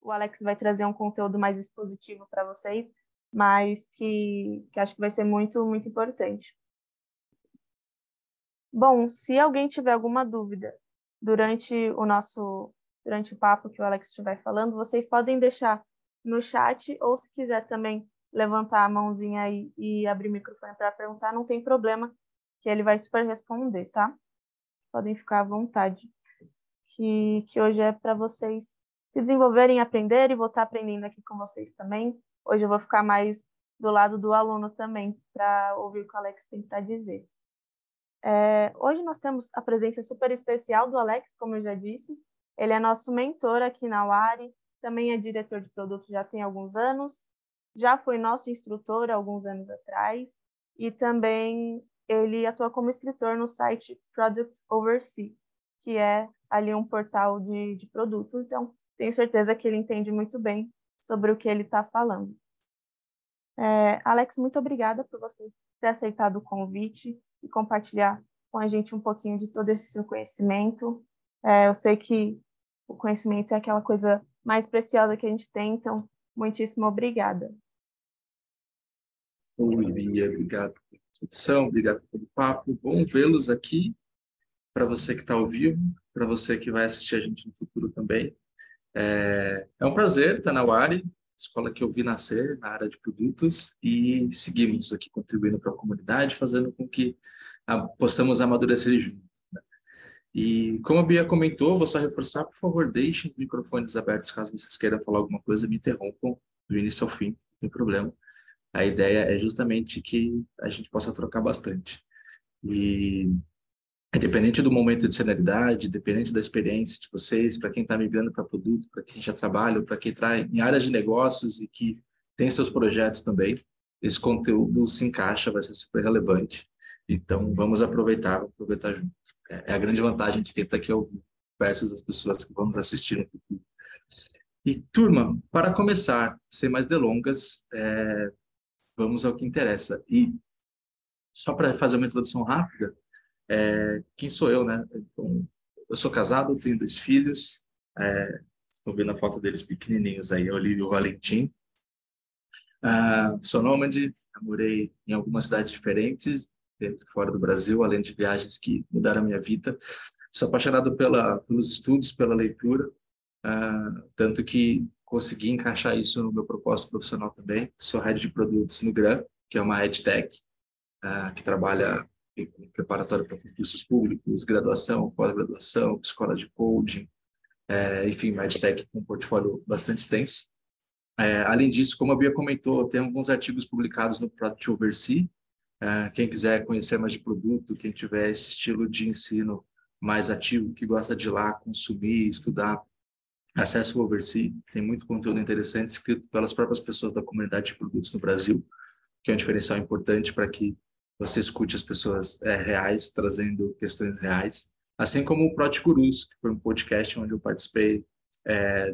o Alex vai trazer um conteúdo mais expositivo para vocês, mas que acho que vai ser muito, muito importante. Bom, se alguém tiver alguma dúvida durante o papo que o Alex estiver falando, vocês podem deixar no chat, ou se quiser também levantar a mãozinha aí e abrir o microfone para perguntar, não tem problema, que ele vai super responder, tá? Podem ficar à vontade, que hoje é para vocês se desenvolverem, aprender, e vou estar aprendendo aqui com vocês também. Hoje eu vou ficar mais do lado do aluno também, para ouvir o que o Alex tem para dizer. Hoje nós temos a presença super especial do Alex, como eu já disse. Ele é nosso mentor aqui na UARI, também é diretor de produto já tem alguns anos, já foi nosso instrutor há alguns anos atrás, e também ele atua como escritor no site Product Oversee, que é ali um portal de produto. Então, tenho certeza que ele entende muito bem sobre o que ele está falando. Alex, muito obrigada por você ter aceitado o convite e compartilhar com a gente um pouquinho de todo esse seu conhecimento. Eu sei que o conhecimento é aquela coisa mais preciosa que a gente tem, então, muitíssimo obrigada. Oi, Bia, obrigado pela introdução, obrigado pelo papo. Bom vê-los aqui, para você que está ao vivo, para você que vai assistir a gente no futuro também. É um prazer estar na UARI, escola que eu vi nascer na área de produtos, e seguimos aqui contribuindo para a comunidade, fazendo com que possamos amadurecer juntos. E como a Bia comentou, vou só reforçar, por favor, deixem os microfones abertos caso vocês queiram falar alguma coisa, me interrompam do início ao fim, não tem problema. A ideia é justamente que a gente possa trocar bastante. E independente do momento de senioridade, independente da experiência de vocês, para quem está migrando para produto, para quem já trabalha, para quem está em áreas de negócios e que tem seus projetos também, esse conteúdo se encaixa, vai ser super relevante. Então, vamos aproveitar juntos. É a grande vantagem de quem está aqui ao vivo versus as pessoas que vão nos assistir no futuro. E, turma, para começar, sem mais delongas, vamos ao que interessa. E só para fazer uma introdução rápida, quem sou eu, né? Então, eu sou casado, tenho 2 filhos, estão vendo a foto deles pequenininhos aí, Olívio e o Valentim. Sou nômade, morei em algumas cidades diferentes, dentro e fora do Brasil, além de viagens que mudaram a minha vida. Sou apaixonado pelos estudos, pela leitura, tanto que consegui encaixar isso no meu propósito profissional também. Sou head de produtos no GRAM, que é uma edtech, que trabalha em preparatório para concursos públicos, graduação, pós-graduação, escola de coding, enfim, uma edtech com um portfólio bastante extenso. Além disso, como a Bia comentou, tem alguns artigos publicados no Product Oversee. Quem quiser conhecer mais de produto, quem tiver esse estilo de ensino mais ativo, que gosta de ir lá consumir, estudar, acesse o Oversee. Tem muito conteúdo interessante escrito pelas próprias pessoas da comunidade de produtos no Brasil, que é um diferencial importante para que você escute as pessoas reais, trazendo questões reais. Assim como o Product Gurus, que foi um podcast onde eu participei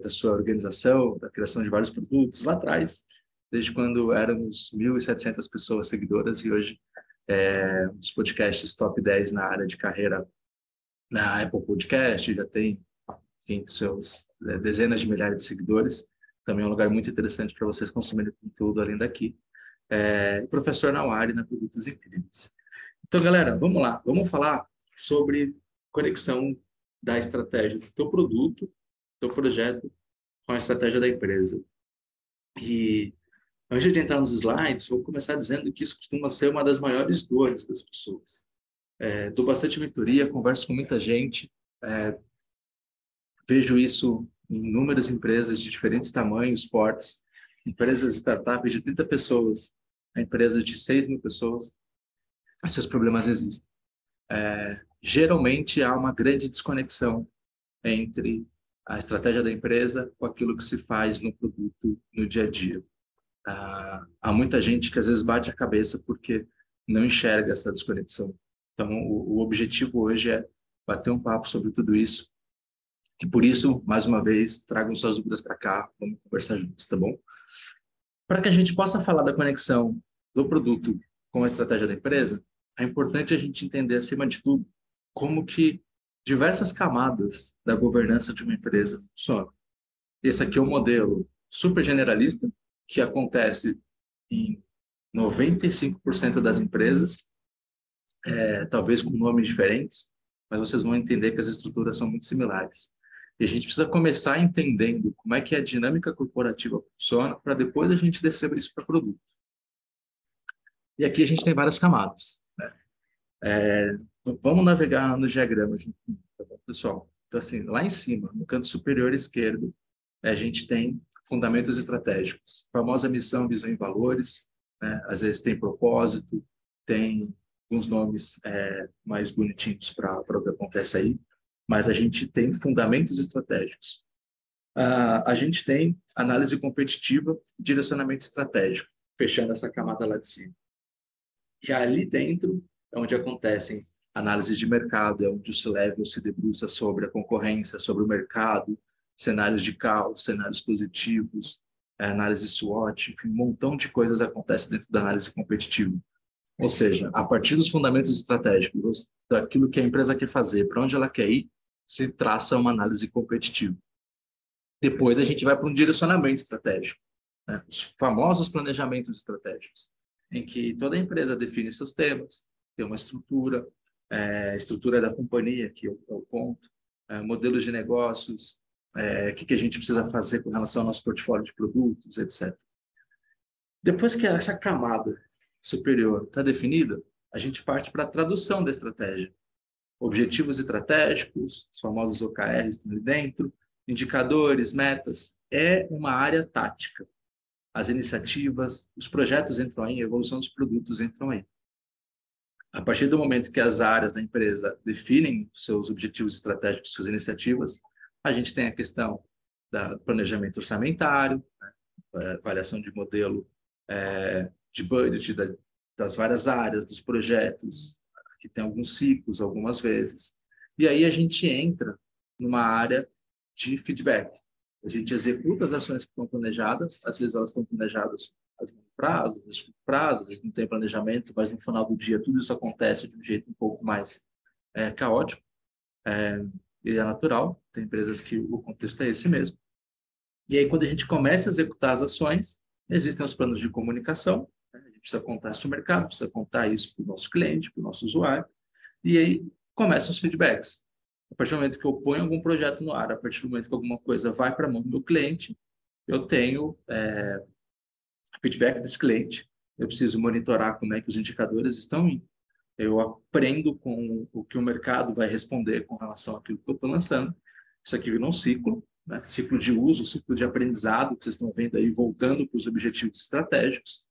da sua organização, da criação de vários produtos lá atrás, desde quando éramos 1.700 pessoas seguidoras, e hoje um dos podcasts top 10 na área de carreira na Apple Podcast, já tem, enfim, seus dezenas de milhares de seguidores. Também é um lugar muito interessante para vocês consumirem conteúdo além daqui. Professor na UARI, na Produtos Incríveis. Então, galera, vamos lá. Vamos falar sobre conexão da estratégia do teu produto, do teu projeto, com a estratégia da empresa. E antes de entrar nos slides, vou começar dizendo que isso costuma ser uma das maiores dores das pessoas. Dou bastante mentoria, converso com muita gente, vejo isso em inúmeras empresas de diferentes tamanhos, portes, empresas startups de 30 pessoas, a empresa de 6.000 pessoas, esses problemas existem. Geralmente há uma grande desconexão entre a estratégia da empresa com aquilo que se faz no produto no dia a dia. Há muita gente que às vezes bate a cabeça porque não enxerga essa desconexão. Então, o objetivo hoje é bater um papo sobre tudo isso. E por isso, mais uma vez, tragam suas dúvidas para cá, vamos conversar juntos, tá bom? Para que a gente possa falar da conexão do produto com a estratégia da empresa, é importante a gente entender, acima de tudo, como que diversas camadas da governança de uma empresa funcionam. Esse aqui é o modelo super generalista, que acontece em 95% das empresas, talvez com nomes diferentes, mas vocês vão entender que as estruturas são muito similares. E a gente precisa começar entendendo como é que a dinâmica corporativa funciona, para depois a gente descer isso para produto. E aqui a gente tem várias camadas. Vamos navegar no diagrama, tá bom, pessoal? Então, assim, lá em cima, no canto superior esquerdo, a gente tem fundamentos estratégicos, a famosa missão, visão e valores, né? Às vezes tem propósito, tem uns nomes mais bonitinhos para o que acontece aí, mas a gente tem fundamentos estratégicos. A gente tem análise competitiva e direcionamento estratégico, fechando essa camada lá de cima. E ali dentro é onde acontecem análises de mercado, é onde o C-Level se debruça sobre a concorrência, sobre o mercado, cenários de caos, cenários positivos, análise SWOT, enfim, um montão de coisas acontece dentro da análise competitiva. Ou seja, a partir dos fundamentos estratégicos, daquilo que a empresa quer fazer, para onde ela quer ir, se traça uma análise competitiva. Depois a gente vai para um direcionamento estratégico, né? Os famosos planejamentos estratégicos, em que toda empresa define seus temas, tem uma estrutura, estrutura da companhia, que é o ponto, modelos de negócios, o que a gente precisa fazer com relação ao nosso portfólio de produtos, etc. Depois que essa camada superior está definida, a gente parte para a tradução da estratégia. Objetivos estratégicos, os famosos OKRs estão ali dentro, indicadores, metas, é uma área tática. As iniciativas, os projetos entram aí, a evolução dos produtos entram aí. A partir do momento que as áreas da empresa definem seus objetivos estratégicos, suas iniciativas, a gente tem a questão do planejamento orçamentário, né, avaliação de modelo de budget das várias áreas, dos projetos, que tem alguns ciclos, algumas vezes. E aí a gente entra numa área de feedback. A gente executa as ações que estão planejadas, às vezes elas estão planejadas a longo prazo, às vezes curto prazo, às vezes não tem planejamento, mas no final do dia tudo isso acontece de um jeito um pouco mais caótico, e é natural, tem empresas que o contexto é esse mesmo. E aí quando a gente começa a executar as ações, existem os planos de comunicação, né? A gente precisa contar isso no mercado, precisa contar isso para o nosso cliente, para o nosso usuário, e aí começam os feedbacks. A partir do momento que eu ponho algum projeto no ar, a partir do momento que alguma coisa vai para a mão do meu cliente, eu tenho feedback desse cliente, eu preciso monitorar como é que os indicadores estão indo, eu aprendo com o que o mercado vai responder com relação àquilo que eu estou lançando. Isso aqui vira um ciclo, né? Ciclo de uso, ciclo de aprendizado, que vocês estão vendo aí, voltando para os objetivos estratégicos.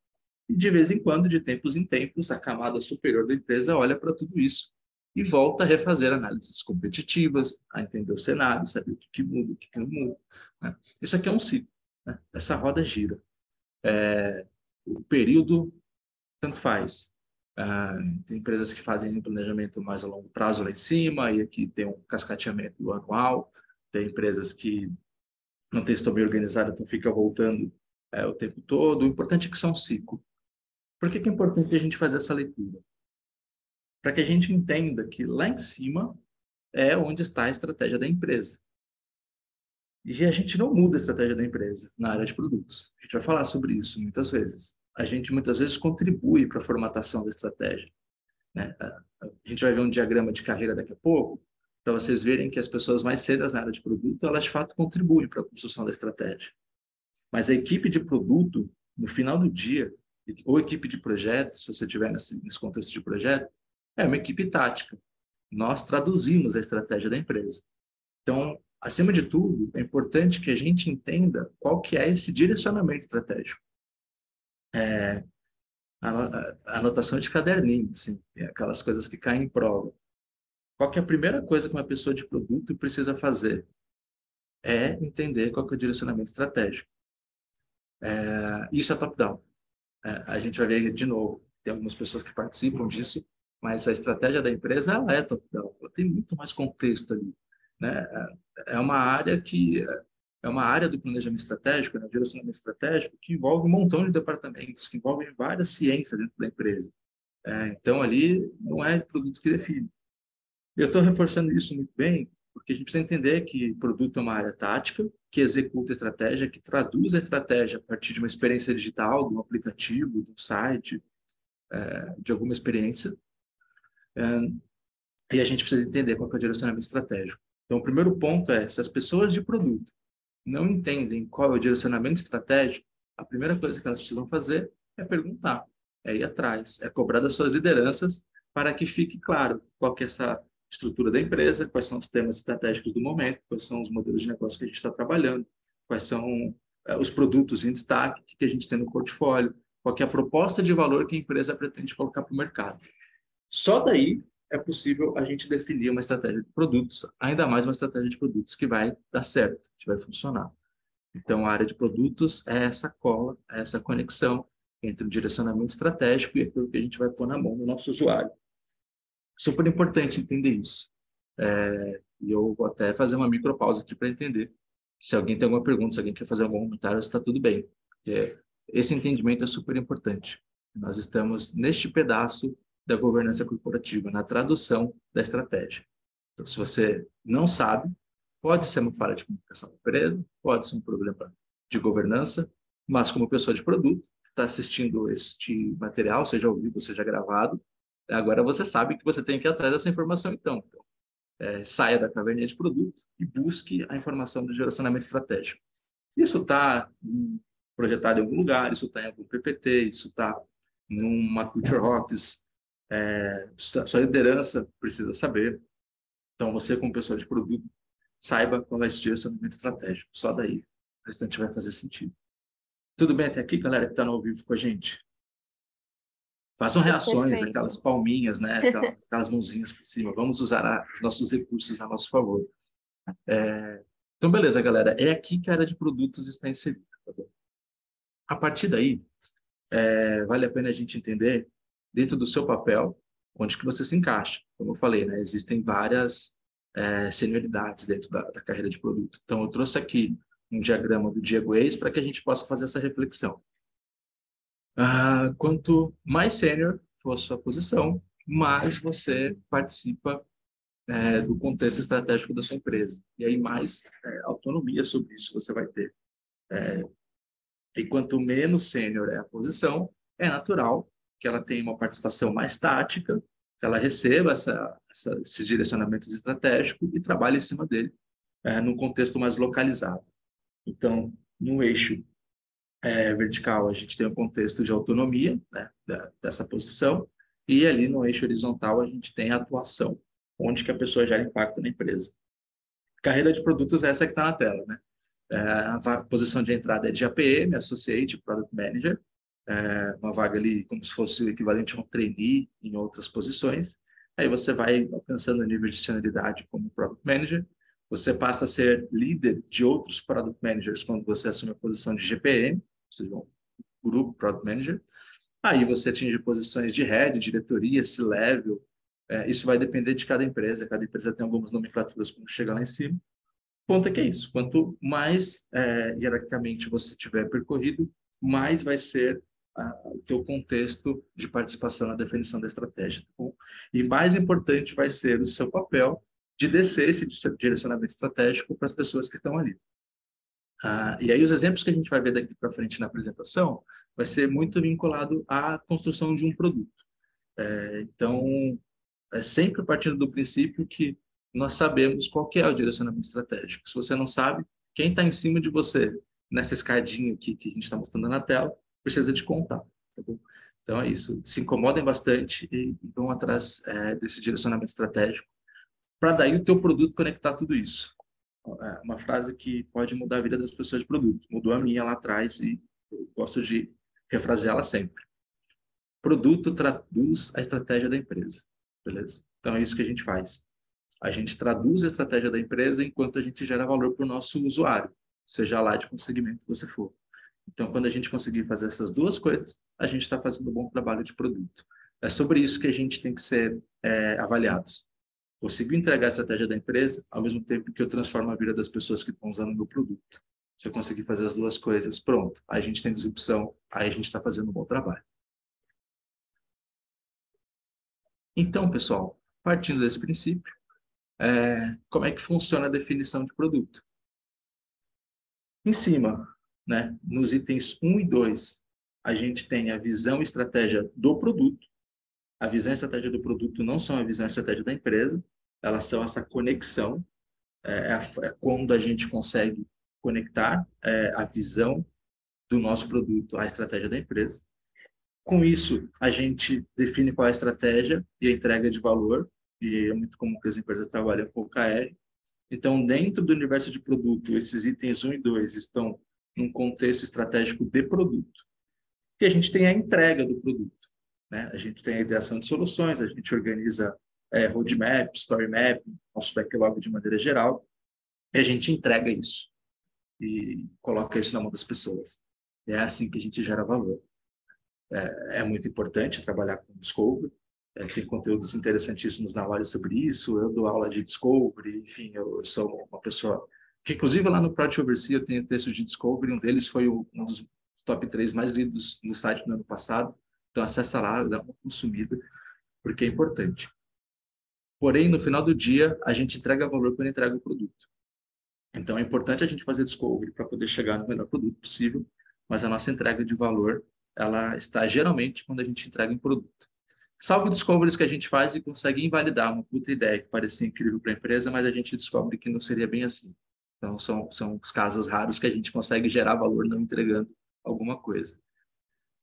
E de vez em quando, de tempos em tempos, a camada superior da empresa olha para tudo isso e volta a refazer análises competitivas, a entender o cenário, saber o que muda, o que não muda, né? Isso aqui é um ciclo, né? Essa roda gira. O período, tanto faz. Tem empresas que fazem um planejamento mais a longo prazo lá em cima, e aqui tem um cascateamento anual. Tem empresas que não tem isso tão bem organizado, então fica voltando o tempo todo. O importante é que isso é um ciclo. Por que é importante a gente fazer essa leitura? Para que a gente entenda que lá em cima é onde está a estratégia da empresa. E a gente não muda a estratégia da empresa na área de produtos. A gente vai falar sobre isso muitas vezes. A gente muitas vezes contribui para a formatação da estratégia, né? A gente vai ver um diagrama de carreira daqui a pouco, para vocês verem que as pessoas mais cedas na área de produto, elas de fato contribuem para a construção da estratégia. Mas a equipe de produto, no final do dia, ou equipe de projeto, se você estiver nesse contexto de projeto, é uma equipe tática. Nós traduzimos a estratégia da empresa. Então, acima de tudo, é importante que a gente entenda qual que é esse direcionamento estratégico. A anotação de caderninho, assim, aquelas coisas que caem em prova. Qual que é a primeira coisa que uma pessoa de produto precisa fazer? É entender qual que é o direcionamento estratégico. Isso é top-down. A gente vai ver de novo, tem algumas pessoas que participam disso, mas a estratégia da empresa ela é top-down, ela tem muito mais contexto ali, né? É uma área que é uma área do planejamento estratégico, né, direcionamento estratégico, que envolve um montão de departamentos, que envolve várias ciências dentro da empresa. Então ali não é produto que define. Eu estou reforçando isso muito bem, porque a gente precisa entender que produto é uma área tática, que executa estratégia, que traduz a estratégia a partir de uma experiência digital, de um aplicativo, de um site, de alguma experiência. E a gente precisa entender qual que é o direcionamento estratégico. Então, o primeiro ponto é, se as pessoas de produto não entendem qual é o direcionamento estratégico, a primeira coisa que elas precisam fazer é perguntar, é ir atrás, é cobrar das suas lideranças para que fique claro qual que é essa estrutura da empresa, quais são os temas estratégicos do momento, quais são os modelos de negócio que a gente está trabalhando, quais são os produtos em destaque que a gente tem no portfólio, qual que é a proposta de valor que a empresa pretende colocar para o mercado. Só daí é possível a gente definir uma estratégia de produtos, ainda mais uma estratégia de produtos que vai dar certo, que vai funcionar. Então, a área de produtos é essa cola, é essa conexão entre o direcionamento estratégico e aquilo que a gente vai pôr na mão do nosso usuário. Super importante entender isso. E eu vou até fazer uma micropausa aqui para entender. Se alguém tem alguma pergunta, se alguém quer fazer algum comentário, está tudo bem. Porque esse entendimento é super importante. Nós estamos neste pedaço da governança corporativa, na tradução da estratégia. Então, se você não sabe, pode ser uma falha de comunicação da empresa, pode ser um problema de governança, mas como pessoa de produto, que está assistindo este material, seja ao vivo, seja gravado, agora você sabe que você tem que ir atrás dessa informação, então. Saia da caverninha de produto e busque a informação do direcionamento estratégico. Isso está projetado em algum lugar, isso está em algum PPT, isso está numa Culture Rocks, sua liderança precisa saber. Então, você, como pessoa de produto, saiba qual é esse direcionamento estratégico. Só daí o restante vai fazer sentido. Tudo bem até aqui, galera que está no ao vivo com a gente? Façam reações, aquelas Perfeito. palminhas, né? Aquelas mãozinhas por cima. Vamos usar os nossos recursos a nosso favor. Então, beleza, galera. É aqui que a área de produtos está inserida. Tá bom? A partir daí, vale a pena a gente entender, dentro do seu papel, onde que você se encaixa. Como eu falei, né? Existem várias senioridades dentro da carreira de produto. Então, eu trouxe aqui um diagrama do Diego Eis para que a gente possa fazer essa reflexão. Quanto mais sênior for a sua posição, mais você participa do contexto estratégico da sua empresa. E aí mais autonomia sobre isso você vai ter. E quanto menos sênior é a posição, é natural que ela tenha uma participação mais tática, que ela receba esses direcionamentos estratégicos e trabalhe em cima dele, num contexto mais localizado. Então, no eixo vertical, a gente tem um contexto de autonomia, né, dessa posição, e ali no eixo horizontal a gente tem a atuação, onde que a pessoa gera impacto na empresa. Carreira de produtos é essa que está na tela, né? A posição de entrada é de APM, Associate Product Manager, uma vaga ali como se fosse o equivalente a um trainee em outras posições. Aí você vai alcançando o nível de senioridade como Product Manager, você passa a ser líder de outros Product Managers quando você assume a posição de GPM, ou seja, um grupo Product Manager. Aí você atinge posições de head, diretoria, C-level. Isso vai depender de cada empresa tem algumas nomenclaturas para chegar lá em cima. O ponto é que é isso. Quanto mais hierarquicamente você tiver percorrido, mais vai ser o teu contexto de participação na definição da estratégia. Tá bom? E mais importante vai ser o seu papel de descer esse direcionamento estratégico para as pessoas que estão ali. E aí os exemplos que a gente vai ver daqui para frente na apresentação vai ser muito vinculado à construção de um produto. Então, sempre partindo do princípio que nós sabemos qual que é o direcionamento estratégico. Se você não sabe, quem está em cima de você nessa escadinha aqui que a gente está mostrando na tela, precisa te contar. Tá bom? Então é isso. Se incomodem bastante e vão atrás desse direcionamento estratégico para daí o teu produto conectar tudo isso. Uma frase que pode mudar a vida das pessoas de produto. Mudou a minha lá atrás e eu gosto de refraseá-la sempre. Produto traduz a estratégia da empresa. Beleza? Então é isso que a gente faz. A gente traduz a estratégia da empresa enquanto a gente gera valor para o nosso usuário, seja lá de qual segmento que você for. Então, quando a gente conseguir fazer essas duas coisas, a gente está fazendo um bom trabalho de produto. É sobre isso que a gente tem que ser avaliados. Consigo entregar a estratégia da empresa ao mesmo tempo que eu transformo a vida das pessoas que estão usando o meu produto. Se eu conseguir fazer as duas coisas, pronto. Aí a gente tem disrupção, aí a gente está fazendo um bom trabalho. Então, pessoal, partindo desse princípio, como é que funciona a definição de produto. Em cima, né, nos itens 1 e 2, a gente tem a visão e estratégia do produto. A visão e estratégia do produto não são a visão e estratégia da empresa, elas são essa conexão, quando a gente consegue conectar a visão do nosso produto à estratégia da empresa. Com isso, a gente define qual é a estratégia e a entrega de valor, e é muito comum que as empresas trabalhem com OKR. Então, dentro do universo de produto, esses itens 1 e 2 estão num contexto estratégico de produto. E a gente tem a entrega do produto, né? A gente tem a ideação de soluções, a gente organiza roadmap, story map, nosso backlog de maneira geral, e a gente entrega isso e coloca isso na mão das pessoas. É assim que a gente gera valor. É muito importante trabalhar com Discovery, tem conteúdos interessantíssimos na Vale sobre isso, eu dou aula de Discovery, enfim, eu sou uma pessoa que, inclusive, lá no Project Oversee eu tenho textos de Discovery, um deles foi um dos top 3 mais lidos no site no ano passado, então acessa lá, dá uma consumida, porque é importante. Porém, no final do dia, a gente entrega valor quando entrega o produto. Então, é importante a gente fazer Discovery para poder chegar no melhor produto possível, mas a nossa entrega de valor, ela está geralmente quando a gente entrega um produto. Salvo discoveries que a gente faz e consegue invalidar uma puta ideia que parecia incrível para a empresa, mas a gente descobre que não seria bem assim. Então, são os casos raros que a gente consegue gerar valor não entregando alguma coisa.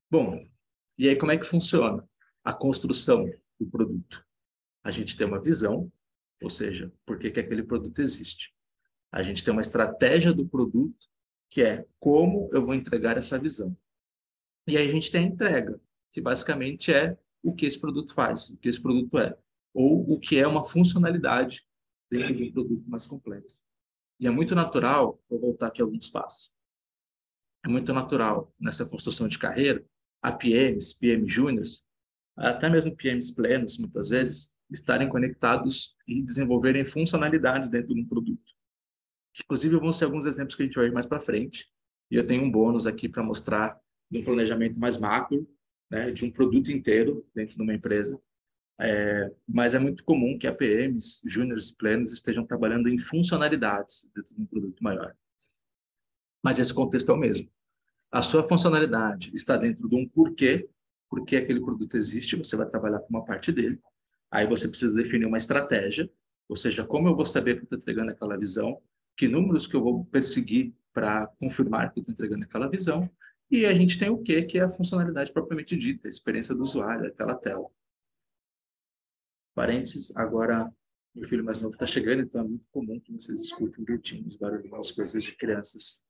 Bom, e aí como é que funciona a construção do produto? A gente tem uma visão, ou seja, por que que aquele produto existe. A gente tem uma estratégia do produto, que é como eu vou entregar essa visão. E aí a gente tem a entrega, que basicamente é o que esse produto faz, o que esse produto é, ou o que é uma funcionalidade dentro de um produto mais complexo. E é muito natural, vou voltar aqui alguns passos, é muito natural nessa construção de carreira, a PMs, PM Júniors, até mesmo PMs plenos, muitas vezes, estarem conectados e desenvolverem funcionalidades dentro de um produto. Que, inclusive, vão ser alguns exemplos que a gente vai ver mais para frente. E eu tenho um bônus aqui para mostrar de um planejamento mais macro, né, de um produto inteiro dentro de uma empresa. Mas é muito comum que APMs, júniores e plenos estejam trabalhando em funcionalidades dentro de um produto maior. Mas esse contexto é o mesmo. A sua funcionalidade está dentro de um porquê, porque aquele produto existe, você vai trabalhar com uma parte dele. Aí você precisa definir uma estratégia, ou seja, como eu vou saber que eu estou entregando aquela visão, que números que eu vou perseguir para confirmar que eu estou entregando aquela visão, e a gente tem o quê, que é a funcionalidade propriamente dita, a experiência do usuário, aquela tela. Parênteses, agora meu filho mais novo está chegando, então é muito comum que vocês escutem gritinhos, barulhos, coisas de crianças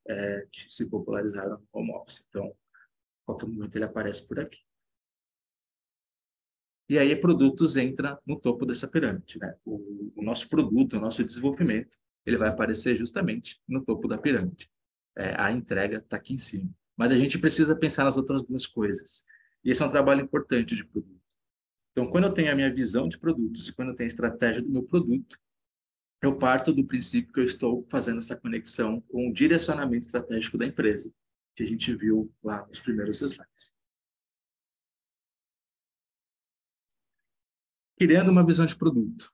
que se popularizaram no home office. Então, a qualquer momento ele aparece por aqui. E aí, produtos entra no topo dessa pirâmide, né? O nosso produto, o nosso desenvolvimento, ele vai aparecer justamente no topo da pirâmide. A entrega está aqui em cima. Mas a gente precisa pensar nas outras duas coisas. E esse é um trabalho importante de produto. Então, quando eu tenho a minha visão de produtos e quando eu tenho a estratégia do meu produto, eu parto do princípio que eu estou fazendo essa conexão com o direcionamento estratégico da empresa, que a gente viu lá nos primeiros slides. Criando uma visão de produto.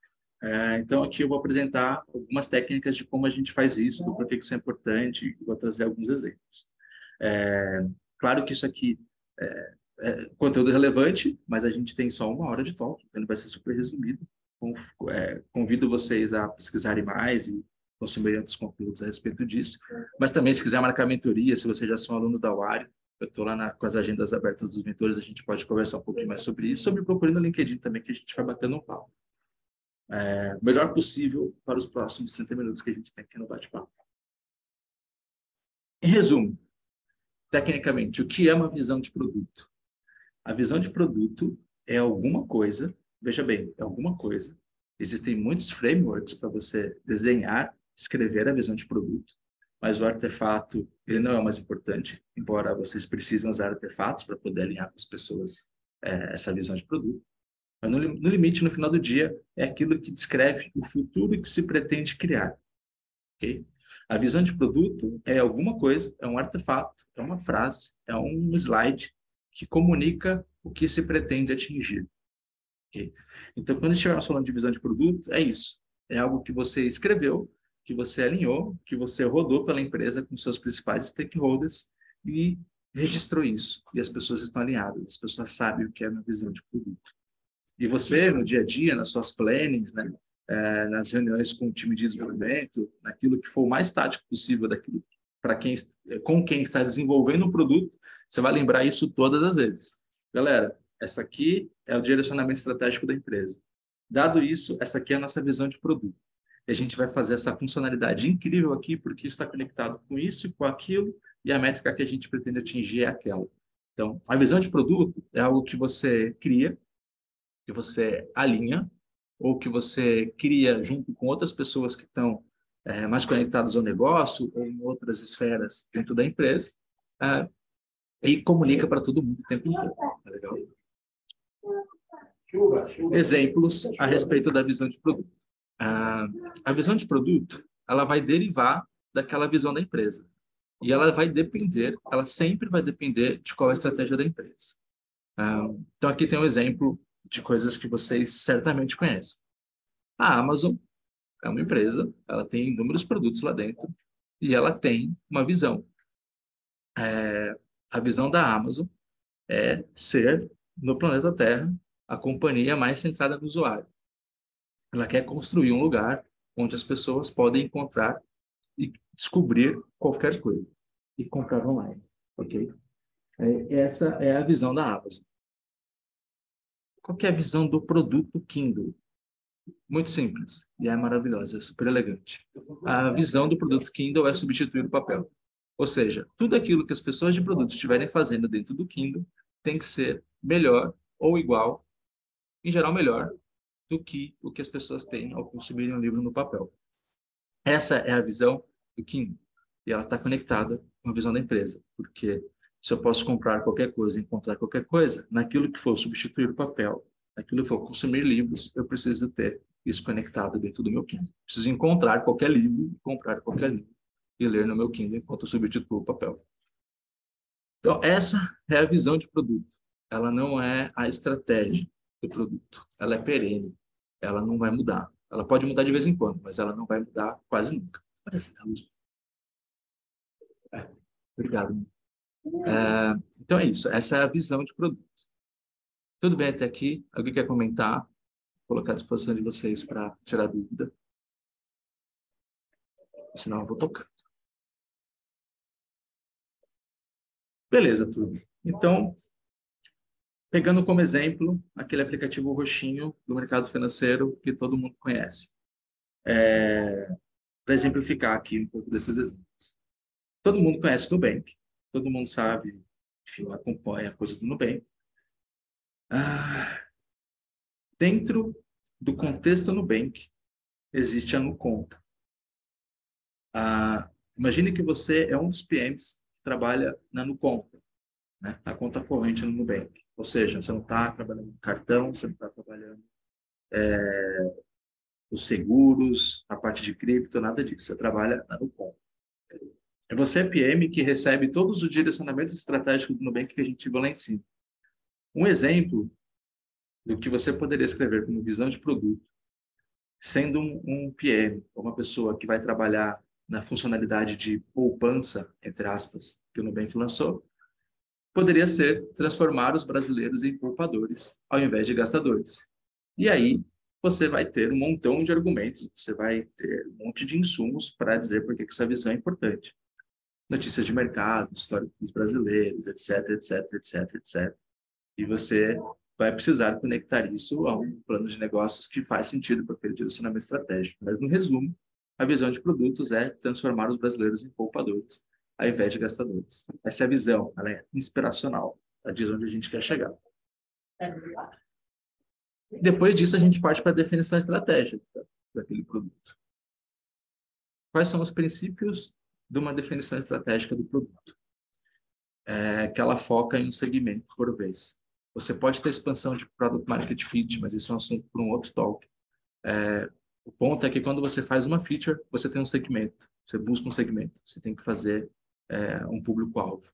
Então, aqui eu vou apresentar algumas técnicas de como a gente faz isso, do porquê que isso é importante, e vou trazer alguns exemplos. Claro que isso aqui é conteúdo relevante, mas a gente tem só 1 hora de talk, então ele vai ser super resumido. Convido vocês a pesquisarem mais e consumirem outros conteúdos a respeito disso. Mas também, se quiser marcar mentoria, se vocês já são alunos da UARI, eu estou lá com as agendas abertas dos mentores, a gente pode conversar um pouquinho mais sobre isso, sobre procurar no LinkedIn também, que a gente vai batendo um papo. O melhor possível para os próximos 30 minutos que a gente tem aqui no bate-papo. Em resumo, tecnicamente, o que é uma visão de produto? A visão de produto é alguma coisa, veja bem, é alguma coisa. Existem muitos frameworks para você desenhar, escrever a visão de produto, mas o artefato, ele não é o mais importante, embora vocês precisem usar artefatos para poder alinhar com as pessoas essa visão de produto. Mas no limite, no final do dia, é aquilo que descreve o futuro que se pretende criar. Okay? A visão de produto é alguma coisa, é um artefato, é uma frase, é um slide que comunica o que se pretende atingir. Okay? Então, quando estivermos falando de visão de produto, é isso. É algo que você escreveu, que você alinhou, que você rodou pela empresa com seus principais stakeholders e registrou isso. E as pessoas estão alinhadas, as pessoas sabem o que é a minha visão de produto. E você, no dia a dia, nas suas plannings, né, nas reuniões com o time de desenvolvimento, naquilo que for o mais tático possível daquilo para com quem está desenvolvendo o produto, você vai lembrar isso todas as vezes. Galera, essa aqui é o direcionamento estratégico da empresa. Dado isso, essa aqui é a nossa visão de produto. E a gente vai fazer essa funcionalidade incrível aqui, porque está conectado com isso e com aquilo, e a métrica que a gente pretende atingir é aquela. Então, a visão de produto é algo que você cria, que você alinha, ou que você cria junto com outras pessoas que estão mais conectadas ao negócio ou em outras esferas dentro da empresa, é, e comunica para todo mundo o tempo inteiro. Tá legal? Exemplos a respeito da visão de produto. A visão de produto, ela vai derivar daquela visão da empresa. E ela vai depender, ela sempre vai depender de qual é a estratégia da empresa. Então, aqui tem um exemplo de coisas que vocês certamente conhecem. A Amazon é uma empresa, ela tem inúmeros produtos lá dentro e ela tem uma visão. A visão da Amazon é ser, no planeta Terra, a companhia mais centrada no usuário. Ela quer construir um lugar onde as pessoas podem encontrar e descobrir qualquer coisa e comprar online, ok? Essa é a visão da Amazon. Qual que é a visão do produto Kindle? Muito simples e é maravilhosa, é super elegante. A visão do produto Kindle é substituir o papel. Ou seja, tudo aquilo que as pessoas de produto estiverem fazendo dentro do Kindle tem que ser melhor ou igual, em geral melhor, do que o que as pessoas têm ao consumirem um livro no papel. Essa é a visão do Kindle e ela está conectada com a visão da empresa, porque se eu posso comprar qualquer coisa, encontrar qualquer coisa, naquilo que for substituir o papel, naquilo que for consumir livros, eu preciso ter isso conectado dentro do meu Kindle. Preciso encontrar qualquer livro, comprar qualquer livro e ler no meu Kindle enquanto eu substituo o papel. Então, essa é a visão de produto. Ela não é a estratégia do produto. Ela é perene. Ela não vai mudar. Ela pode mudar de vez em quando, mas ela não vai mudar quase nunca. Parece que a luz. Obrigado. Então é isso. Essa é a visão de produto. Tudo bem até aqui? Alguém quer comentar? Vou colocar à disposição de vocês para tirar dúvida. Senão eu vou tocando. Beleza, turma. Então, pegando como exemplo aquele aplicativo roxinho do mercado financeiro que todo mundo conhece. Para exemplificar aqui um pouco desses exemplos. Todo mundo conhece o Nubank. Todo mundo sabe, enfim, acompanha a coisa do Nubank. Dentro do contexto Nubank, existe a Nuconta. Imagine que você é um dos PMs que trabalha na Nuconta, né? Na conta corrente no Nubank. Ou seja, você não está trabalhando no cartão, você não está trabalhando os seguros, a parte de cripto, nada disso. Você trabalha na Nuconta. É você, PM, que recebe todos os direcionamentos estratégicos do Nubank que a gente viu lá em cima. Um exemplo do que você poderia escrever como visão de produto, sendo um PM, uma pessoa que vai trabalhar na funcionalidade de poupança, entre aspas, que o Nubank lançou, poderia ser transformar os brasileiros em poupadores, ao invés de gastadores. E aí, você vai ter um montão de argumentos, você vai ter um monte de insumos para dizer por que essa visão é importante. Notícias de mercado, história dos brasileiros, etc, etc, etc, etc. E você vai precisar conectar isso a um plano de negócios que faz sentido para aquele direcionamento estratégico. Mas, no resumo, a visão de produtos é transformar os brasileiros em poupadores, ao invés de gastadores. Essa é a visão, ela é inspiracional, ela diz onde a gente quer chegar. Depois disso, a gente parte para a definição estratégica daquele produto. Quais são os princípios de uma definição estratégica do produto? Que ela foca em um segmento por vez. Você pode ter expansão de Product Market Fit, mas isso é um assunto para um outro talk. O ponto é que quando você faz uma feature, você tem um segmento. Você busca um segmento. Você tem que fazer um público-alvo.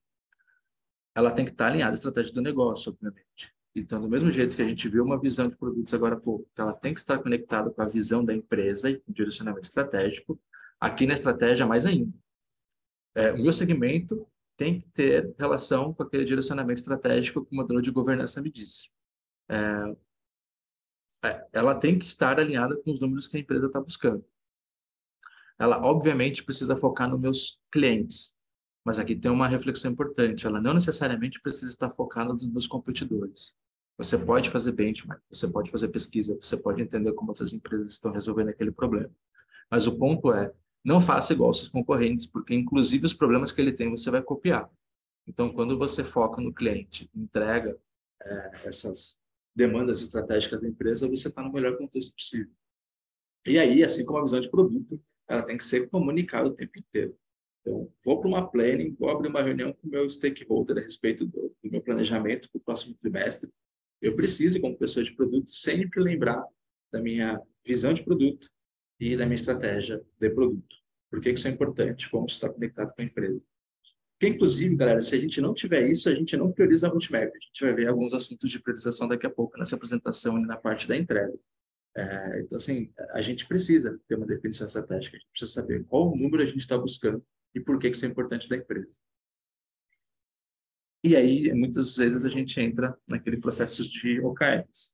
Ela tem que estar alinhada à estratégia do negócio, obviamente. Então, do mesmo jeito que a gente viu uma visão de produtos agora há pouco, que ela tem que estar conectada com a visão da empresa e com o direcionamento estratégico, aqui na estratégia mais ainda. O meu segmento tem que ter relação com aquele direcionamento estratégico que o modelo de governança me diz. Ela tem que estar alinhada com os números que a empresa está buscando. Ela, obviamente, precisa focar nos meus clientes, mas aqui tem uma reflexão importante. Ela não necessariamente precisa estar focada nos meus competidores. Você pode fazer benchmark, você pode fazer pesquisa, você pode entender como outras empresas estão resolvendo aquele problema. Mas o ponto é, não faça igual aos seus concorrentes, porque inclusive os problemas que ele tem você vai copiar. Então, quando você foca no cliente, entrega essas demandas estratégicas da empresa, você está no melhor contexto possível. E aí, assim como a visão de produto, ela tem que ser comunicada o tempo inteiro. Então, vou para uma planning, vou abrir uma reunião com o meu stakeholder a respeito do meu planejamento para o próximo trimestre. Eu preciso, como pessoa de produto, sempre lembrar da minha visão de produto e da minha estratégia de produto. Por que isso é importante? Como isso está conectado com a empresa. Porque, inclusive, galera, se a gente não tiver isso, a gente não prioriza a roadmap. A gente vai ver alguns assuntos de priorização daqui a pouco nessa apresentação e na parte da entrega. Então, assim, a gente precisa ter uma definição estratégica, a gente precisa saber qual número a gente está buscando e por que isso é importante da empresa. E aí, muitas vezes, a gente entra naquele processo de OKRs.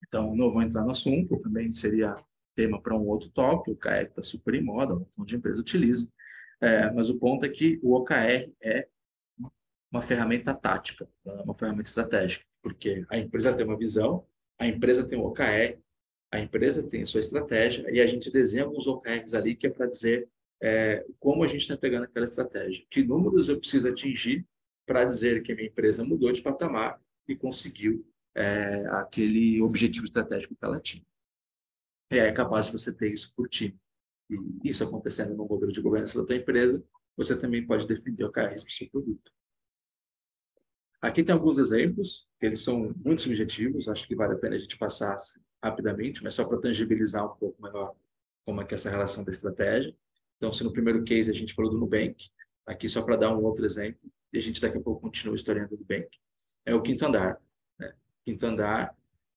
Então, não vou entrar no assunto, também seria tema para um outro tópico, o OKR está super em moda, um monte de empresa utiliza, mas o ponto é que o OKR é uma ferramenta tática, uma ferramenta estratégica, porque a empresa tem uma visão, a empresa tem um OKR, a empresa tem a sua estratégia e a gente desenha alguns OKRs ali que é para dizer como a gente está pegando aquela estratégia, que números eu preciso atingir para dizer que a minha empresa mudou de patamar e conseguiu aquele objetivo estratégico que ela tinha. E é capaz de você ter isso por time. E isso acontecendo no modelo de governança da tua empresa, você também pode definir OKRs para o seu produto. Aqui tem alguns exemplos, que eles são muito subjetivos, acho que vale a pena a gente passar rapidamente, mas só para tangibilizar um pouco melhor como é que é essa relação da estratégia. Então, se no primeiro case a gente falou do Nubank, aqui só para dar um outro exemplo, e a gente daqui a pouco continua a história do Nubank, é o Quinto Andar. Né? Quinto Andar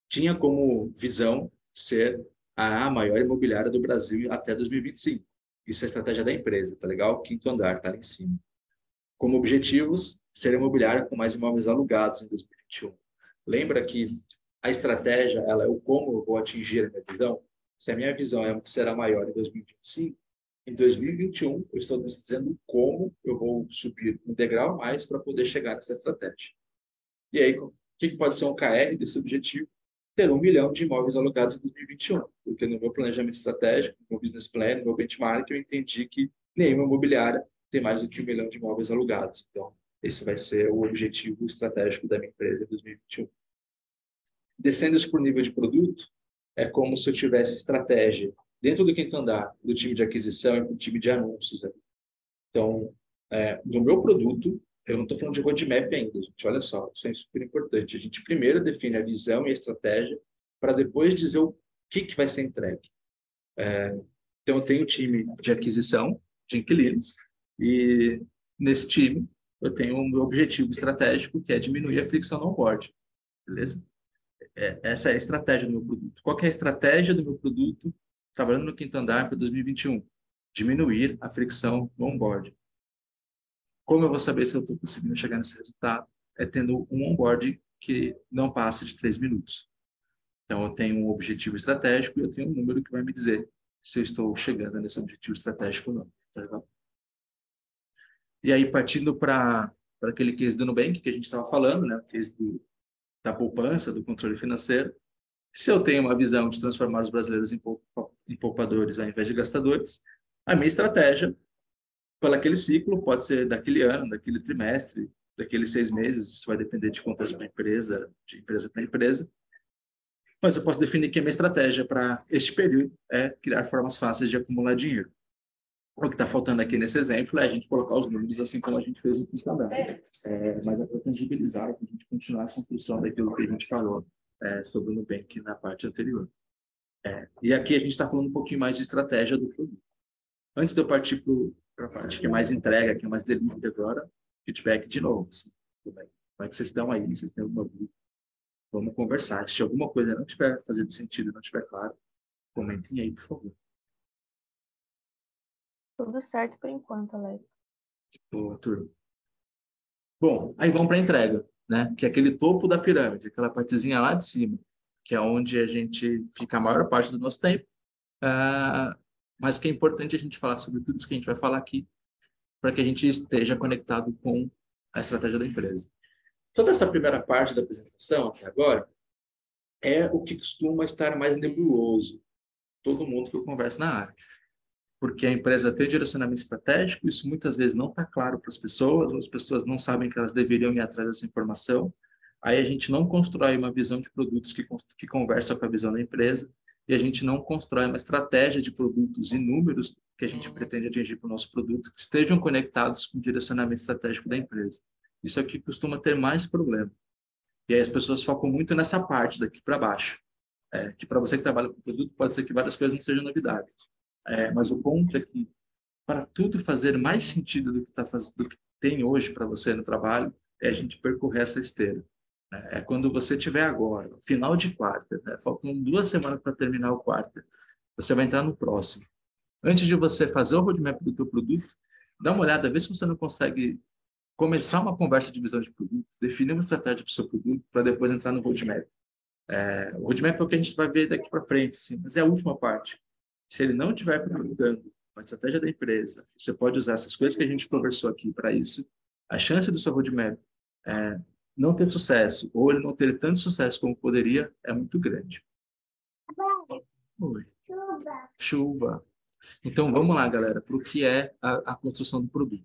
tinha como visão ser a maior imobiliária do Brasil até 2025. Isso é a estratégia da empresa, tá legal? Quinto Andar, tá lá em cima. Como objetivos, ser imobiliária com mais imóveis alugados em 2021. Lembra que a estratégia ela é o como eu vou atingir a minha visão? Se a minha visão é que será maior em 2025, em 2021 eu estou dizendo como eu vou subir um degrau mais para poder chegar nessa estratégia. E aí, o que pode ser um KR desse objetivo? Ter 1 milhão de imóveis alugados em 2021, porque no meu planejamento estratégico, no meu business plan, no meu benchmark, eu entendi que nenhuma imobiliária tem mais do que 1 milhão de imóveis alugados. Então, esse vai ser o objetivo estratégico da minha empresa em 2021. Descendo isso por nível de produto, é como se eu tivesse estratégia dentro do quinto andar, do time de aquisição e do time de anúncios. Então, no meu produto, eu não estou falando de roadmap ainda, gente. Olha só, isso é super importante. A gente primeiro define a visão e a estratégia para depois dizer o que vai ser entregue. Então, eu tenho um time de aquisição de inquilinos e nesse time eu tenho um meu objetivo estratégico que é diminuir a fricção no onboard. Beleza? Essa é a estratégia do meu produto. Qual que é a estratégia do meu produto trabalhando no quinto andar para 2021? Diminuir a fricção no onboard. Como eu vou saber se eu estou conseguindo chegar nesse resultado? É tendo um onboard que não passa de 3 minutos. Então, eu tenho um objetivo estratégico e eu tenho um número que vai me dizer se eu estou chegando nesse objetivo estratégico ou não. Tá legal? E aí, partindo para aquele case do Nubank que a gente estava falando, né? O case da poupança, do controle financeiro. Se eu tenho uma visão de transformar os brasileiros em poupadores ao invés de gastadores, a minha estratégia para aquele ciclo pode ser daquele ano, daquele trimestre, daqueles 6 meses, isso vai depender de contexto para empresa, de empresa para empresa. Mas eu posso definir que a minha estratégia para este período é criar formas fáceis de acumular dinheiro. O que está faltando aqui nesse exemplo é a gente colocar os números assim como a gente fez no Instagram. Mas é para tangibilizar, para a gente continuar a construção daquilo que a gente falou sobre o Nubank na parte anterior. E aqui a gente está falando um pouquinho mais de estratégia do produto. Antes de eu partir para a parte que é mais entrega, que é mais delivery agora, feedback de novo. Assim, tudo bem. Como é que vocês estão aí? Vocês têm alguma dúvida? Vamos conversar. Se alguma coisa não estiver fazendo sentido, não estiver claro, comentem aí, por favor. Tudo certo por enquanto, Alex. Boa, turma. Bom, aí vamos para a entrega, né? Que é aquele topo da pirâmide, aquela partezinha lá de cima, que é onde a gente fica a maior parte do nosso tempo. Mas que é importante a gente falar sobre tudo isso que a gente vai falar aqui, para que a gente esteja conectado com a estratégia da empresa. Toda essa primeira parte da apresentação, até agora, é o que costuma estar mais nebuloso, todo mundo que eu converso na área. Porque a empresa tem direcionamento estratégico, isso muitas vezes não está claro para as pessoas não sabem que elas deveriam ir atrás dessa informação. Aí a gente não constrói uma visão de produtos que conversa com a visão da empresa, e a gente não constrói uma estratégia de produtos e números que a gente pretende atingir para o nosso produto, que estejam conectados com o direcionamento estratégico da empresa. Isso aqui costuma ter mais problema. E aí as pessoas focam muito nessa parte daqui para baixo. Que para você que trabalha com produto, pode ser que várias coisas não sejam novidades. Mas o ponto é que, para tudo fazer mais sentido do que tem hoje para você no trabalho, é a gente percorrer essa esteira. É quando você tiver agora, final de quarta, né? Faltam 2 semanas para terminar o quarta, você vai entrar no próximo. Antes de você fazer o roadmap do teu produto, dá uma olhada, vê se você não consegue começar uma conversa de visão de produto, definir uma estratégia para o seu produto, para depois entrar no roadmap. O roadmap é o que a gente vai ver daqui para frente, assim, mas é a última parte. Se ele não estiver perguntando a estratégia da empresa, você pode usar essas coisas que a gente conversou aqui para isso, a chance do seu roadmap não ter sucesso, ou ele não ter tanto sucesso como poderia, é muito grande. Oi. Chuva. Então, vamos lá, galera, para o que é a construção do produto.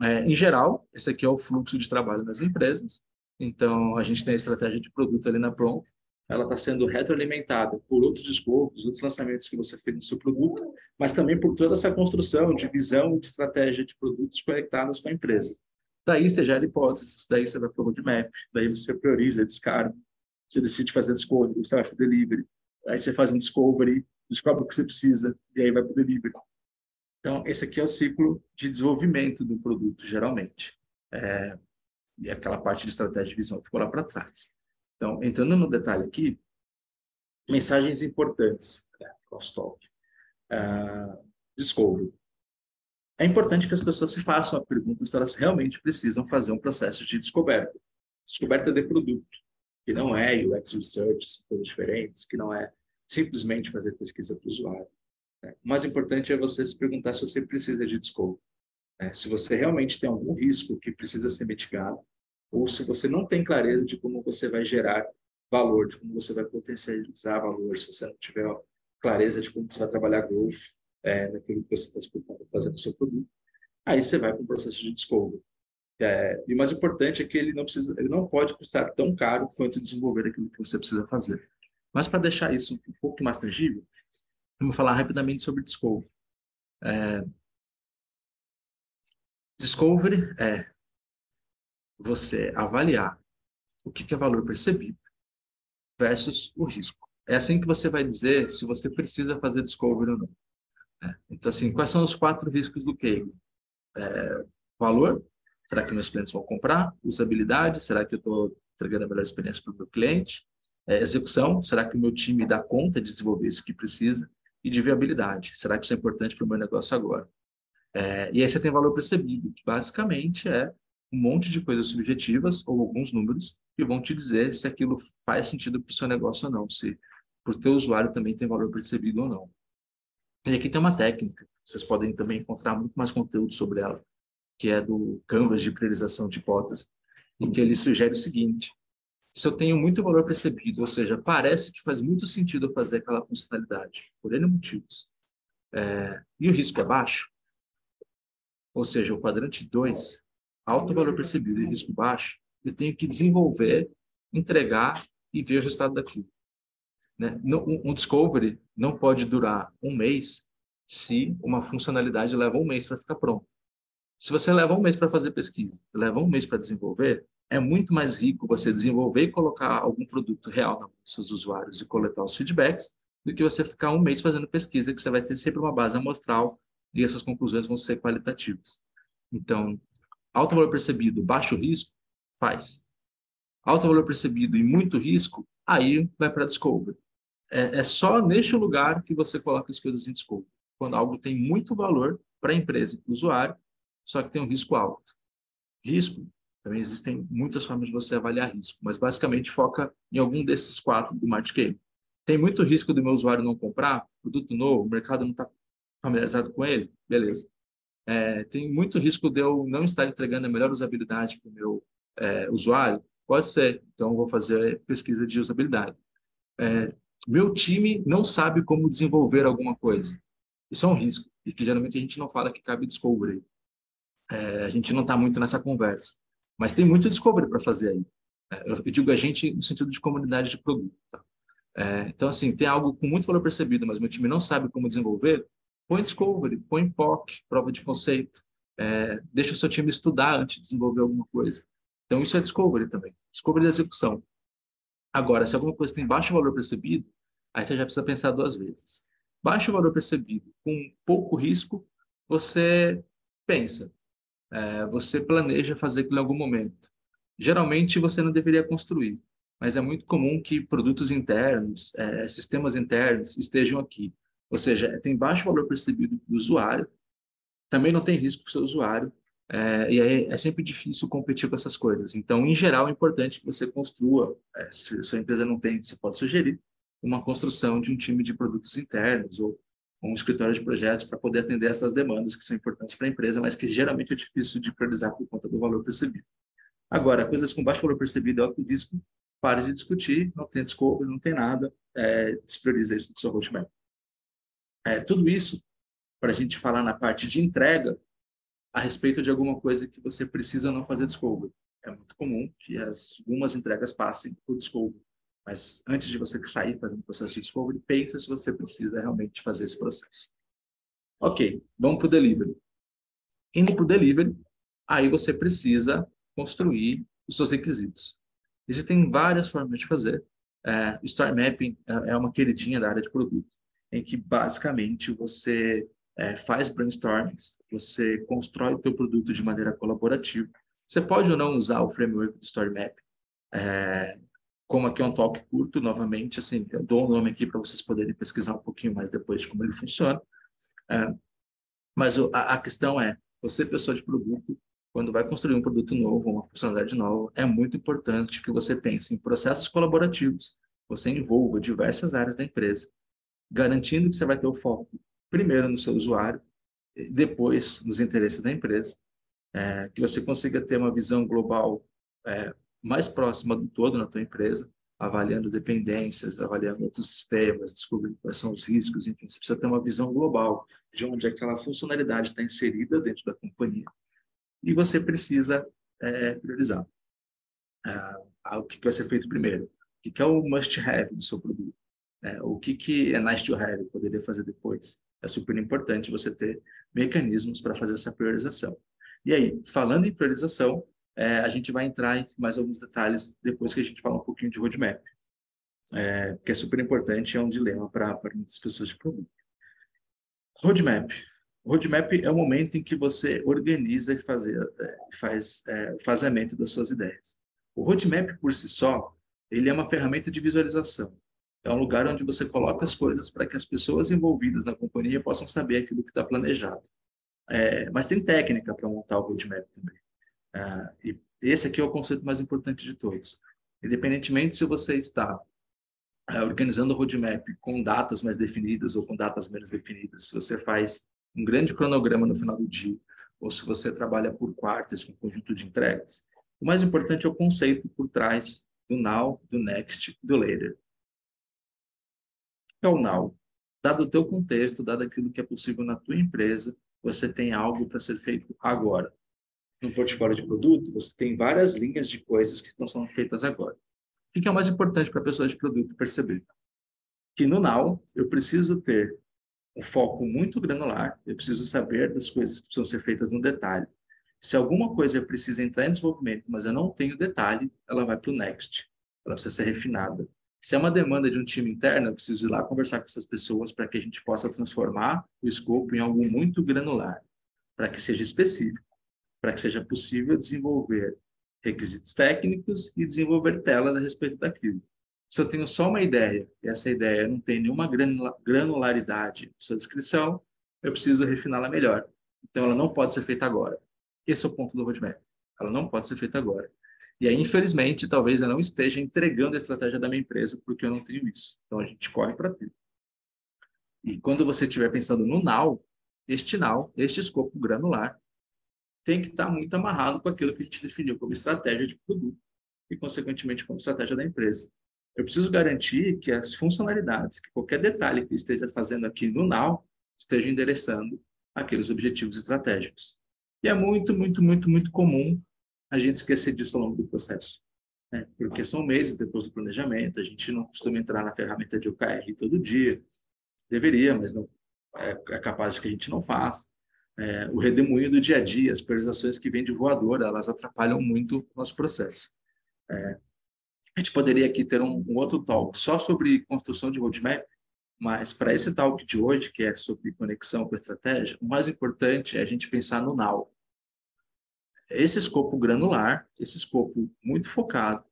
Em geral, esse aqui é o fluxo de trabalho das empresas. Então, a gente tem a estratégia de produto ali na Pronto. Ela está sendo retroalimentada por outros escopos, outros lançamentos que você fez no seu produto, mas também por toda essa construção de visão e de estratégia de produtos conectados com a empresa. Daí você gera hipóteses, daí você vai para o roadmap, daí você prioriza, descarga, você decide fazer discovery, você vai para o delivery, aí você faz um discovery, descobre o que você precisa, e aí vai para o delivery. Então, esse aqui é o ciclo de desenvolvimento do produto, geralmente. E aquela parte de estratégia e visão ficou lá para trás. Então, entrando no detalhe aqui, mensagens importantes, crosstalk. Discovery. É importante que as pessoas se façam a pergunta se elas realmente precisam fazer um processo de descoberta. Descoberta de produto, que não é UX Research, são coisas diferentes, que não é simplesmente fazer pesquisa para o usuário. O mais importante é você se perguntar se você precisa de discovery. Se você realmente tem algum risco que precisa ser mitigado, ou se você não tem clareza de como você vai gerar valor, de como você vai potencializar valor, se você não tiver clareza de como você vai trabalhar growth naquilo que você está se preocupando fazendo no seu produto, aí você vai para o processo de discovery. E o mais importante é que ele não pode custar tão caro quanto desenvolver aquilo que você precisa fazer. Mas para deixar isso um pouco mais tangível, vamos falar rapidamente sobre discovery. Discovery é você avaliar o que é valor percebido versus o risco. É assim que você vai dizer se você precisa fazer discovery ou não. Então, assim, quais são os 4 riscos do case? Valor? Será que meus clientes vão comprar? Usabilidade? Será que eu estou entregando a melhor experiência para o meu cliente? Execução? Será que o meu time dá conta de desenvolver isso que precisa? E de viabilidade? Será que isso é importante para o meu negócio agora? E aí você tem valor percebido, que basicamente é um monte de coisas subjetivas ou alguns números que vão te dizer se aquilo faz sentido para o seu negócio ou não, se para o teu usuário também tem valor percebido ou não. E aqui tem uma técnica, vocês podem também encontrar muito mais conteúdo sobre ela, que é do Canvas de priorização de cotas, em que ele sugere o seguinte: se eu tenho muito valor percebido, ou seja, parece que faz muito sentido eu fazer aquela funcionalidade, por N motivos, e o risco é baixo, ou seja, o quadrante 2, alto valor percebido e risco baixo, eu tenho que desenvolver, entregar e ver o resultado daquilo. Um discovery não pode durar um mês se uma funcionalidade leva um mês para ficar pronta. Se você leva um mês para fazer pesquisa, leva um mês para desenvolver, é muito mais rico você desenvolver e colocar algum produto real nos seus usuários e coletar os feedbacks do que você ficar um mês fazendo pesquisa, que você vai ter sempre uma base amostral e essas conclusões vão ser qualitativas. Então, alto valor percebido, baixo risco, faz. Alto valor percebido e muito risco, aí vai para Discovery. É só neste lugar que você coloca as coisas em Discovery. Quando algo tem muito valor para a empresa e para o usuário, só que tem um risco alto. Risco, também existem muitas formas de você avaliar risco, mas basicamente foca em algum desses 4 do Smart Game. Tem muito risco do meu usuário não comprar, produto novo, o mercado não está familiarizado com ele, beleza. Tem muito risco de eu não estar entregando a melhor usabilidade para o meu usuário? Pode ser, então eu vou fazer pesquisa de usabilidade. Meu time não sabe como desenvolver alguma coisa. Isso é um risco, e que geralmente a gente não fala que cabe discovery. A gente não está muito nessa conversa. Mas tem muito discovery para fazer aí. Eu digo a gente no sentido de comunidade de produto. Tá? Então, assim, tem algo com muito valor percebido, mas meu time não sabe como desenvolver, põe discovery, põe POC, prova de conceito. Deixa o seu time estudar antes de desenvolver alguma coisa. Então, isso é discovery também. Discovery da execução. Agora, se alguma coisa tem baixo valor percebido, aí você já precisa pensar 2 vezes. Baixo valor percebido com pouco risco, você pensa, você planeja fazer aquilo em algum momento. Geralmente você não deveria construir, mas é muito comum que produtos internos, sistemas internos estejam aqui. Ou seja, tem baixo valor percebido para o usuário, também não tem risco para o seu usuário, e aí é sempre difícil competir com essas coisas. Então, em geral, é importante que você construa, se a sua empresa não tem, você pode sugerir uma construção de um time de produtos internos ou um escritório de projetos para poder atender essas demandas que são importantes para a empresa, mas que geralmente é difícil de priorizar por conta do valor percebido. Agora, coisas com baixo valor percebido e alto risco, pare de discutir, não tem desculpa, não tem nada, desprioriza isso do seu roadmap. Tudo isso para a gente falar na parte de entrega, a respeito de alguma coisa que você precisa ou não fazer discovery. É muito comum que algumas entregas passem por discovery, mas antes de você sair fazendo o processo de discovery, pense se você precisa realmente fazer esse processo. Ok, vamos para o delivery. Indo para o delivery, aí você precisa construir os seus requisitos. Existem várias formas de fazer. O Story Mapping é uma queridinha da área de produto, em que basicamente você faz brainstormings, você constrói o teu produto de maneira colaborativa. Você pode ou não usar o framework do Story Mapping. Como aqui é um talk curto, novamente, assim, eu dou o nome aqui para vocês poderem pesquisar um pouquinho mais depois de como ele funciona. Mas a questão é, você, pessoa de produto, quando vai construir um produto novo, uma funcionalidade nova, é muito importante que você pense em processos colaborativos, você envolva diversas áreas da empresa, garantindo que você vai ter o foco primeiro no seu usuário, e depois nos interesses da empresa, que você consiga ter uma visão global mais próxima do todo na tua empresa, avaliando dependências, avaliando outros sistemas, descobrindo quais são os riscos, enfim, você precisa ter uma visão global de onde aquela funcionalidade está inserida dentro da companhia e você precisa priorizar o que vai ser feito primeiro, o que é o must-have do seu produto, o que é nice to have, poderia fazer depois. É super importante você ter mecanismos para fazer essa priorização. E aí, falando em priorização, a gente vai entrar em mais alguns detalhes depois que a gente fala um pouquinho de roadmap, que é super importante, é um dilema para muitas pessoas de produto. Roadmap. Roadmap é o momento em que você organiza e faz o fasamento das suas ideias. O roadmap, por si só, ele é uma ferramenta de visualização. É um lugar onde você coloca as coisas para que as pessoas envolvidas na companhia possam saber aquilo que está planejado. Mas tem técnica para montar o roadmap também. E esse aqui é o conceito mais importante de todos. Independentemente se você está organizando o roadmap com datas mais definidas ou com datas menos definidas, se você faz um grande cronograma no final do dia, ou se você trabalha por quartas com um conjunto de entregas, o mais importante é o conceito por trás do now, do next, do later. O que é o now? Dado o teu contexto, dado aquilo que é possível na tua empresa, você tem algo para ser feito agora. No portfólio de produto, você tem várias linhas de coisas que estão sendo feitas agora. O que é o mais importante para a pessoa de produto perceber? Que no now, eu preciso ter um foco muito granular, eu preciso saber das coisas que precisam ser feitas no detalhe. Se alguma coisa precisa entrar em desenvolvimento, mas eu não tenho detalhe, ela vai para o next. Ela precisa ser refinada. Se é uma demanda de um time interno, eu preciso ir lá conversar com essas pessoas para que a gente possa transformar o escopo em algo muito granular, para que seja específico, para que seja possível desenvolver requisitos técnicos e desenvolver telas a respeito daquilo. Se eu tenho só uma ideia, e essa ideia não tem nenhuma granularidade em sua descrição, eu preciso refiná-la melhor. Então, ela não pode ser feita agora. Esse é o ponto do roadmap. Ela não pode ser feita agora. E aí, infelizmente, talvez eu não esteja entregando a estratégia da minha empresa porque eu não tenho isso. Então, a gente corre para ter. E quando você estiver pensando no now, este escopo granular, tem que estar muito amarrado com aquilo que a gente definiu como estratégia de produto e, consequentemente, como estratégia da empresa. Eu preciso garantir que as funcionalidades, que qualquer detalhe que eu esteja fazendo aqui no now, esteja endereçando aqueles objetivos estratégicos. E é muito, muito, muito, muito comum a gente esquecer disso ao longo do processo, né? Porque são meses depois do planejamento, a gente não costuma entrar na ferramenta de OKR todo dia, deveria, mas não é capaz de que a gente não faça. O redemoinho do dia a dia, as priorizações que vêm de voadora, elas atrapalham muito o nosso processo. A gente poderia aqui ter um outro talk só sobre construção de roadmap, mas para esse talk de hoje, que é sobre conexão com a estratégia, o mais importante é a gente pensar no now. Esse escopo granular, esse escopo muito focado,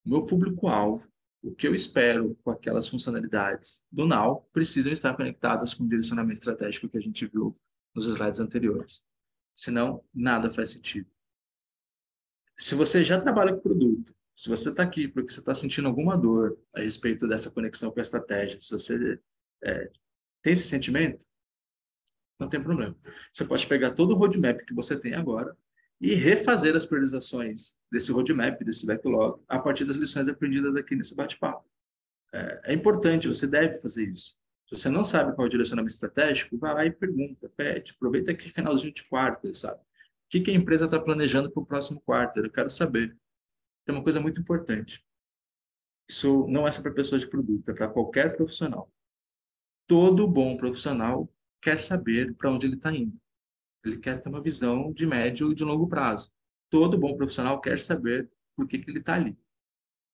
meu público-alvo, o que eu espero com aquelas funcionalidades do now, precisam estar conectadas com o direcionamento estratégico que a gente viu nos slides anteriores. Senão, nada faz sentido. Se você já trabalha com produto, se você está aqui porque você está sentindo alguma dor a respeito dessa conexão com a estratégia, se você tem esse sentimento, não tem problema. Você pode pegar todo o roadmap que você tem agora e refazer as priorizações desse roadmap, desse backlog, a partir das lições aprendidas aqui nesse bate-papo. É importante, você deve fazer isso. Se você não sabe qual é o direcionamento estratégico, vai lá e pergunta, pede, aproveita que finalzinho de quarto, sabe? O que a empresa está planejando para o próximo quarto? Eu quero saber. Tem uma coisa muito importante. Isso não é só para pessoas de produto, é para qualquer profissional. Todo bom profissional quer saber para onde ele está indo. Ele quer ter uma visão de médio e de longo prazo. Todo bom profissional quer saber por que ele está ali.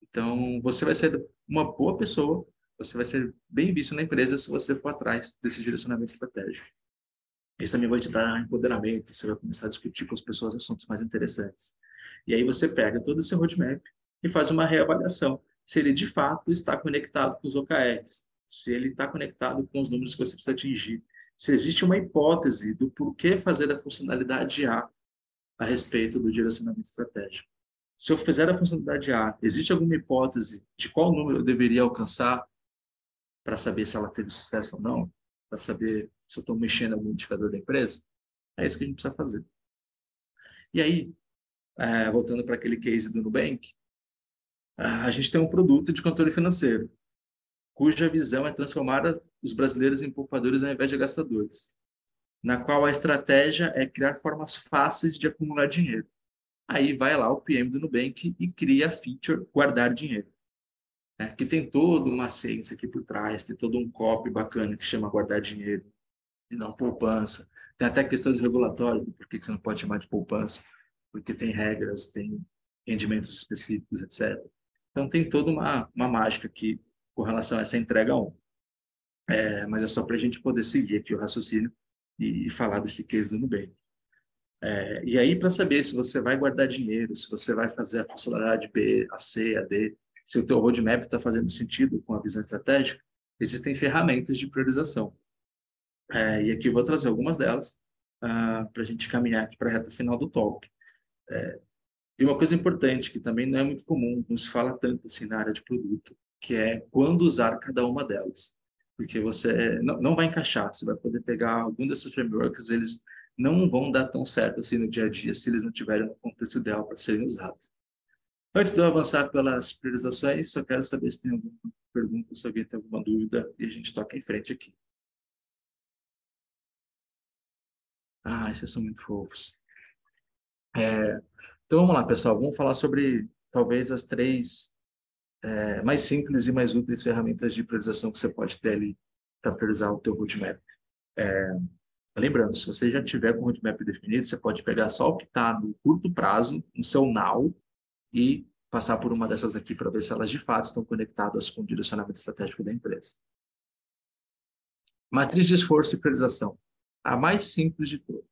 Então, você vai ser uma boa pessoa, você vai ser bem visto na empresa se você for atrás desse direcionamento estratégico. Isso também vai te dar empoderamento, você vai começar a discutir com as pessoas assuntos mais interessantes. E aí você pega todo esse roadmap e faz uma reavaliação, se ele de fato está conectado com os OKRs, se ele está conectado com os números que você precisa atingir, se existe uma hipótese do porquê fazer a funcionalidade a respeito do direcionamento estratégico. Se eu fizer a funcionalidade A, existe alguma hipótese de qual número eu deveria alcançar para saber se ela teve sucesso ou não? Para saber se eu estou mexendo em algum indicador da empresa? É isso que a gente precisa fazer. E aí, voltando para aquele case do Nubank, a gente tem um produto de controle financeiro, cuja visão é transformar os brasileiros em poupadores ao invés de gastadores, na qual a estratégia é criar formas fáceis de acumular dinheiro. Aí vai lá o PM do Nubank e cria a feature guardar dinheiro, né? Que tem toda uma ciência aqui por trás, tem todo um copy bacana que chama guardar dinheiro e não poupança. Tem até questões regulatórias, por que você não pode chamar de poupança, porque tem regras, tem rendimentos específicos, etc. Então tem toda uma mágica aqui com relação a essa entrega 1. Mas é só para a gente poder seguir aqui o raciocínio e falar desse case do Nubank. E aí, para saber se você vai guardar dinheiro, se você vai fazer a funcionalidade B, a C, a D, se o teu roadmap está fazendo sentido com a visão estratégica, existem ferramentas de priorização. E aqui eu vou trazer algumas delas para a gente caminhar aqui para a reta final do talk. E uma coisa importante, que também não é muito comum, não se fala tanto assim na área de produto, que é quando usar cada uma delas. Porque você não vai encaixar, você vai poder pegar algum desses frameworks, eles não vão dar tão certo assim no dia a dia se eles não tiverem no contexto ideal para serem usados. Antes de eu avançar pelas priorizações, só quero saber se tem alguma pergunta, se alguém tem alguma dúvida, e a gente toca em frente aqui. Esses são muito fofos. Então vamos lá, pessoal, vamos falar sobre talvez as 3 mais simples e mais úteis ferramentas de priorização que você pode ter ali para priorizar o teu roadmap. Lembrando, se você já tiver com o roadmap definido, você pode pegar só o que está no curto prazo, no seu now, e passar por uma dessas aqui para ver se elas de fato estão conectadas com o direcionamento estratégico da empresa. Matriz de esforço e priorização. A mais simples de todas.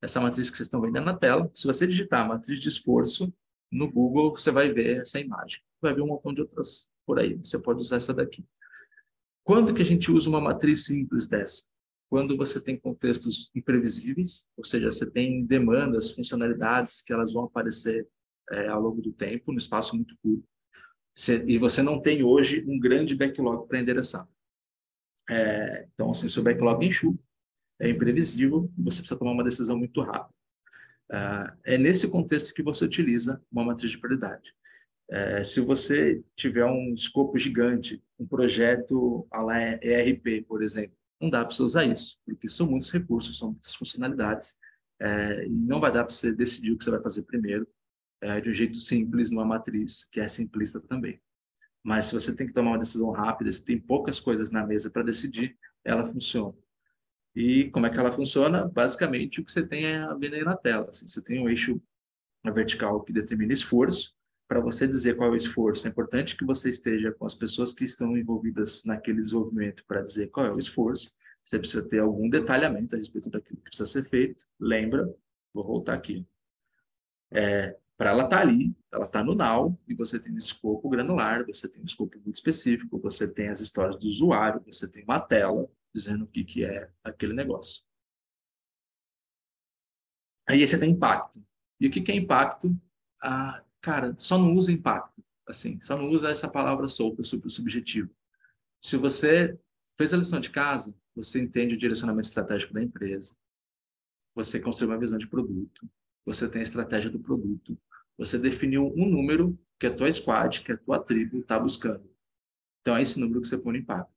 Essa matriz que vocês estão vendo na tela, se você digitar matriz de esforço no Google você vai ver essa imagem. Vai ver um montão de outras por aí. Você pode usar essa daqui. Quando que a gente usa uma matriz simples dessa? Quando você tem contextos imprevisíveis, ou seja, você tem demandas, funcionalidades que elas vão aparecer ao longo do tempo, no espaço muito curto, e você não tem hoje um grande backlog para endereçar. Então, assim, seu backlog é enxuto, é imprevisível, e você precisa tomar uma decisão muito rápida. É nesse contexto que você utiliza uma matriz de prioridade. Se você tiver um escopo gigante, um projeto à la ERP, por exemplo, não dá para você usar isso, porque são muitos recursos, são muitas funcionalidades, e não vai dar para você decidir o que você vai fazer primeiro, de um jeito simples, numa matriz, que é simplista também. Mas se você tem que tomar uma decisão rápida, se tem poucas coisas na mesa para decidir, ela funciona. E como é que ela funciona? Basicamente, o que você tem é a vendo aí na tela. Assim, você tem um eixo vertical que determina esforço. Para você dizer qual é o esforço, é importante que você esteja com as pessoas que estão envolvidas naquele desenvolvimento para dizer qual é o esforço. Você precisa ter algum detalhamento a respeito daquilo que precisa ser feito. Lembra, vou voltar aqui. Para ela estar ali, ela está no now, e você tem um escopo granular, você tem um escopo muito específico, você tem as histórias do usuário, você tem uma tela dizendo o que é aquele negócio. Aí você tem impacto. E o que é impacto? Cara, só não usa impacto. Assim, só não usa essa palavra solta, super subjetivo. Se você fez a lição de casa, você entende o direcionamento estratégico da empresa, você construiu uma visão de produto, você tem a estratégia do produto, você definiu um número que a tua squad, que a tua tribo está buscando. Então, é esse número que você põe no impacto.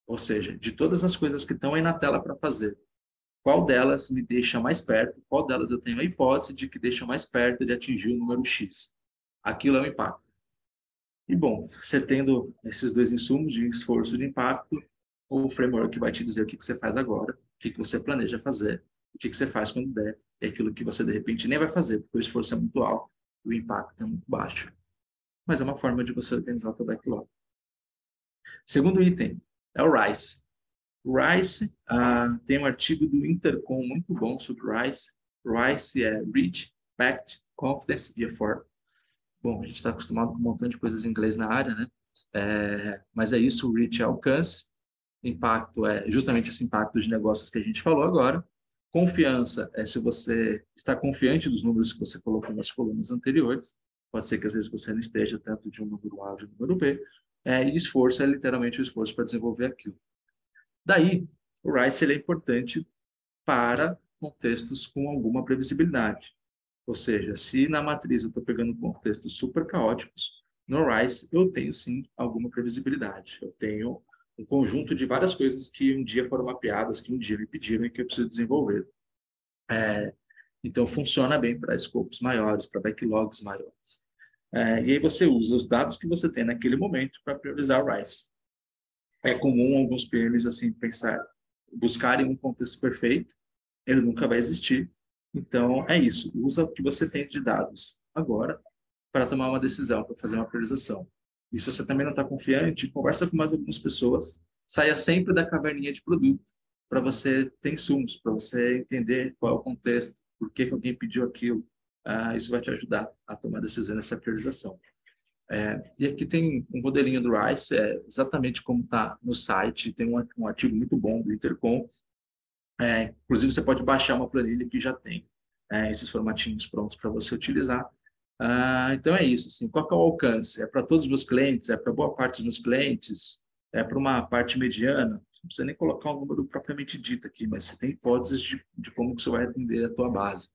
Ou seja, de todas as coisas que estão aí na tela para fazer, qual delas me deixa mais perto, qual delas eu tenho a hipótese de que deixa mais perto de atingir o número X. Aquilo é o impacto. E, bom, você tendo esses dois insumos de esforço e de impacto, o framework vai te dizer o que você faz agora, o que você planeja fazer, o que você faz quando der, e aquilo que você, de repente, nem vai fazer, porque o esforço é muito alto e o impacto é muito baixo. Mas é uma forma de você organizar o seu backlog. Segundo item é o RISE. O RISE tem um artigo do Intercom muito bom sobre o RISE. RISE é Reach, Impact, Confidence e Effort. Bom, a gente está acostumado com um montão de coisas em inglês na área, né? Mas é isso, o Reach é alcance, impacto é justamente esse impacto de negócios que a gente falou agora. Confiança é se você está confiante dos números que você colocou nas colunas anteriores. Pode ser que às vezes você não esteja tanto de um número A ou de um número B. E esforço é literalmente o esforço para desenvolver aquilo. Daí, o RISE ele é importante para contextos com alguma previsibilidade. Ou seja, se na matriz eu estou pegando contextos super caóticos, no RISE eu tenho sim alguma previsibilidade. Eu tenho um conjunto de várias coisas que um dia foram mapeadas, que um dia me pediram e que eu preciso desenvolver. Então, funciona bem para escopos maiores, para backlogs maiores. E aí você usa os dados que você tem naquele momento para priorizar o RISE. É comum alguns PMs assim buscarem um contexto perfeito, ele nunca vai existir. Então, é isso. Usa o que você tem de dados agora para tomar uma decisão, para fazer uma priorização. E se você também não está confiante, conversa com mais algumas pessoas, saia sempre da caverninha de produto, para você ter insumos, para você entender qual é o contexto, por que alguém pediu aquilo. Isso vai te ajudar a tomar decisão nessa priorização. E aqui tem um modelinho do RISE, exatamente como está no site, tem um artigo muito bom do Intercom. Inclusive, você pode baixar uma planilha que já tem esses formatinhos prontos para você utilizar. Então, é isso. Assim, qual que é o alcance? É para todos os meus clientes? É para boa parte dos meus clientes? É para uma parte mediana? Não precisa nem colocar um número propriamente dito aqui, mas você tem hipóteses de como que você vai atender a tua base.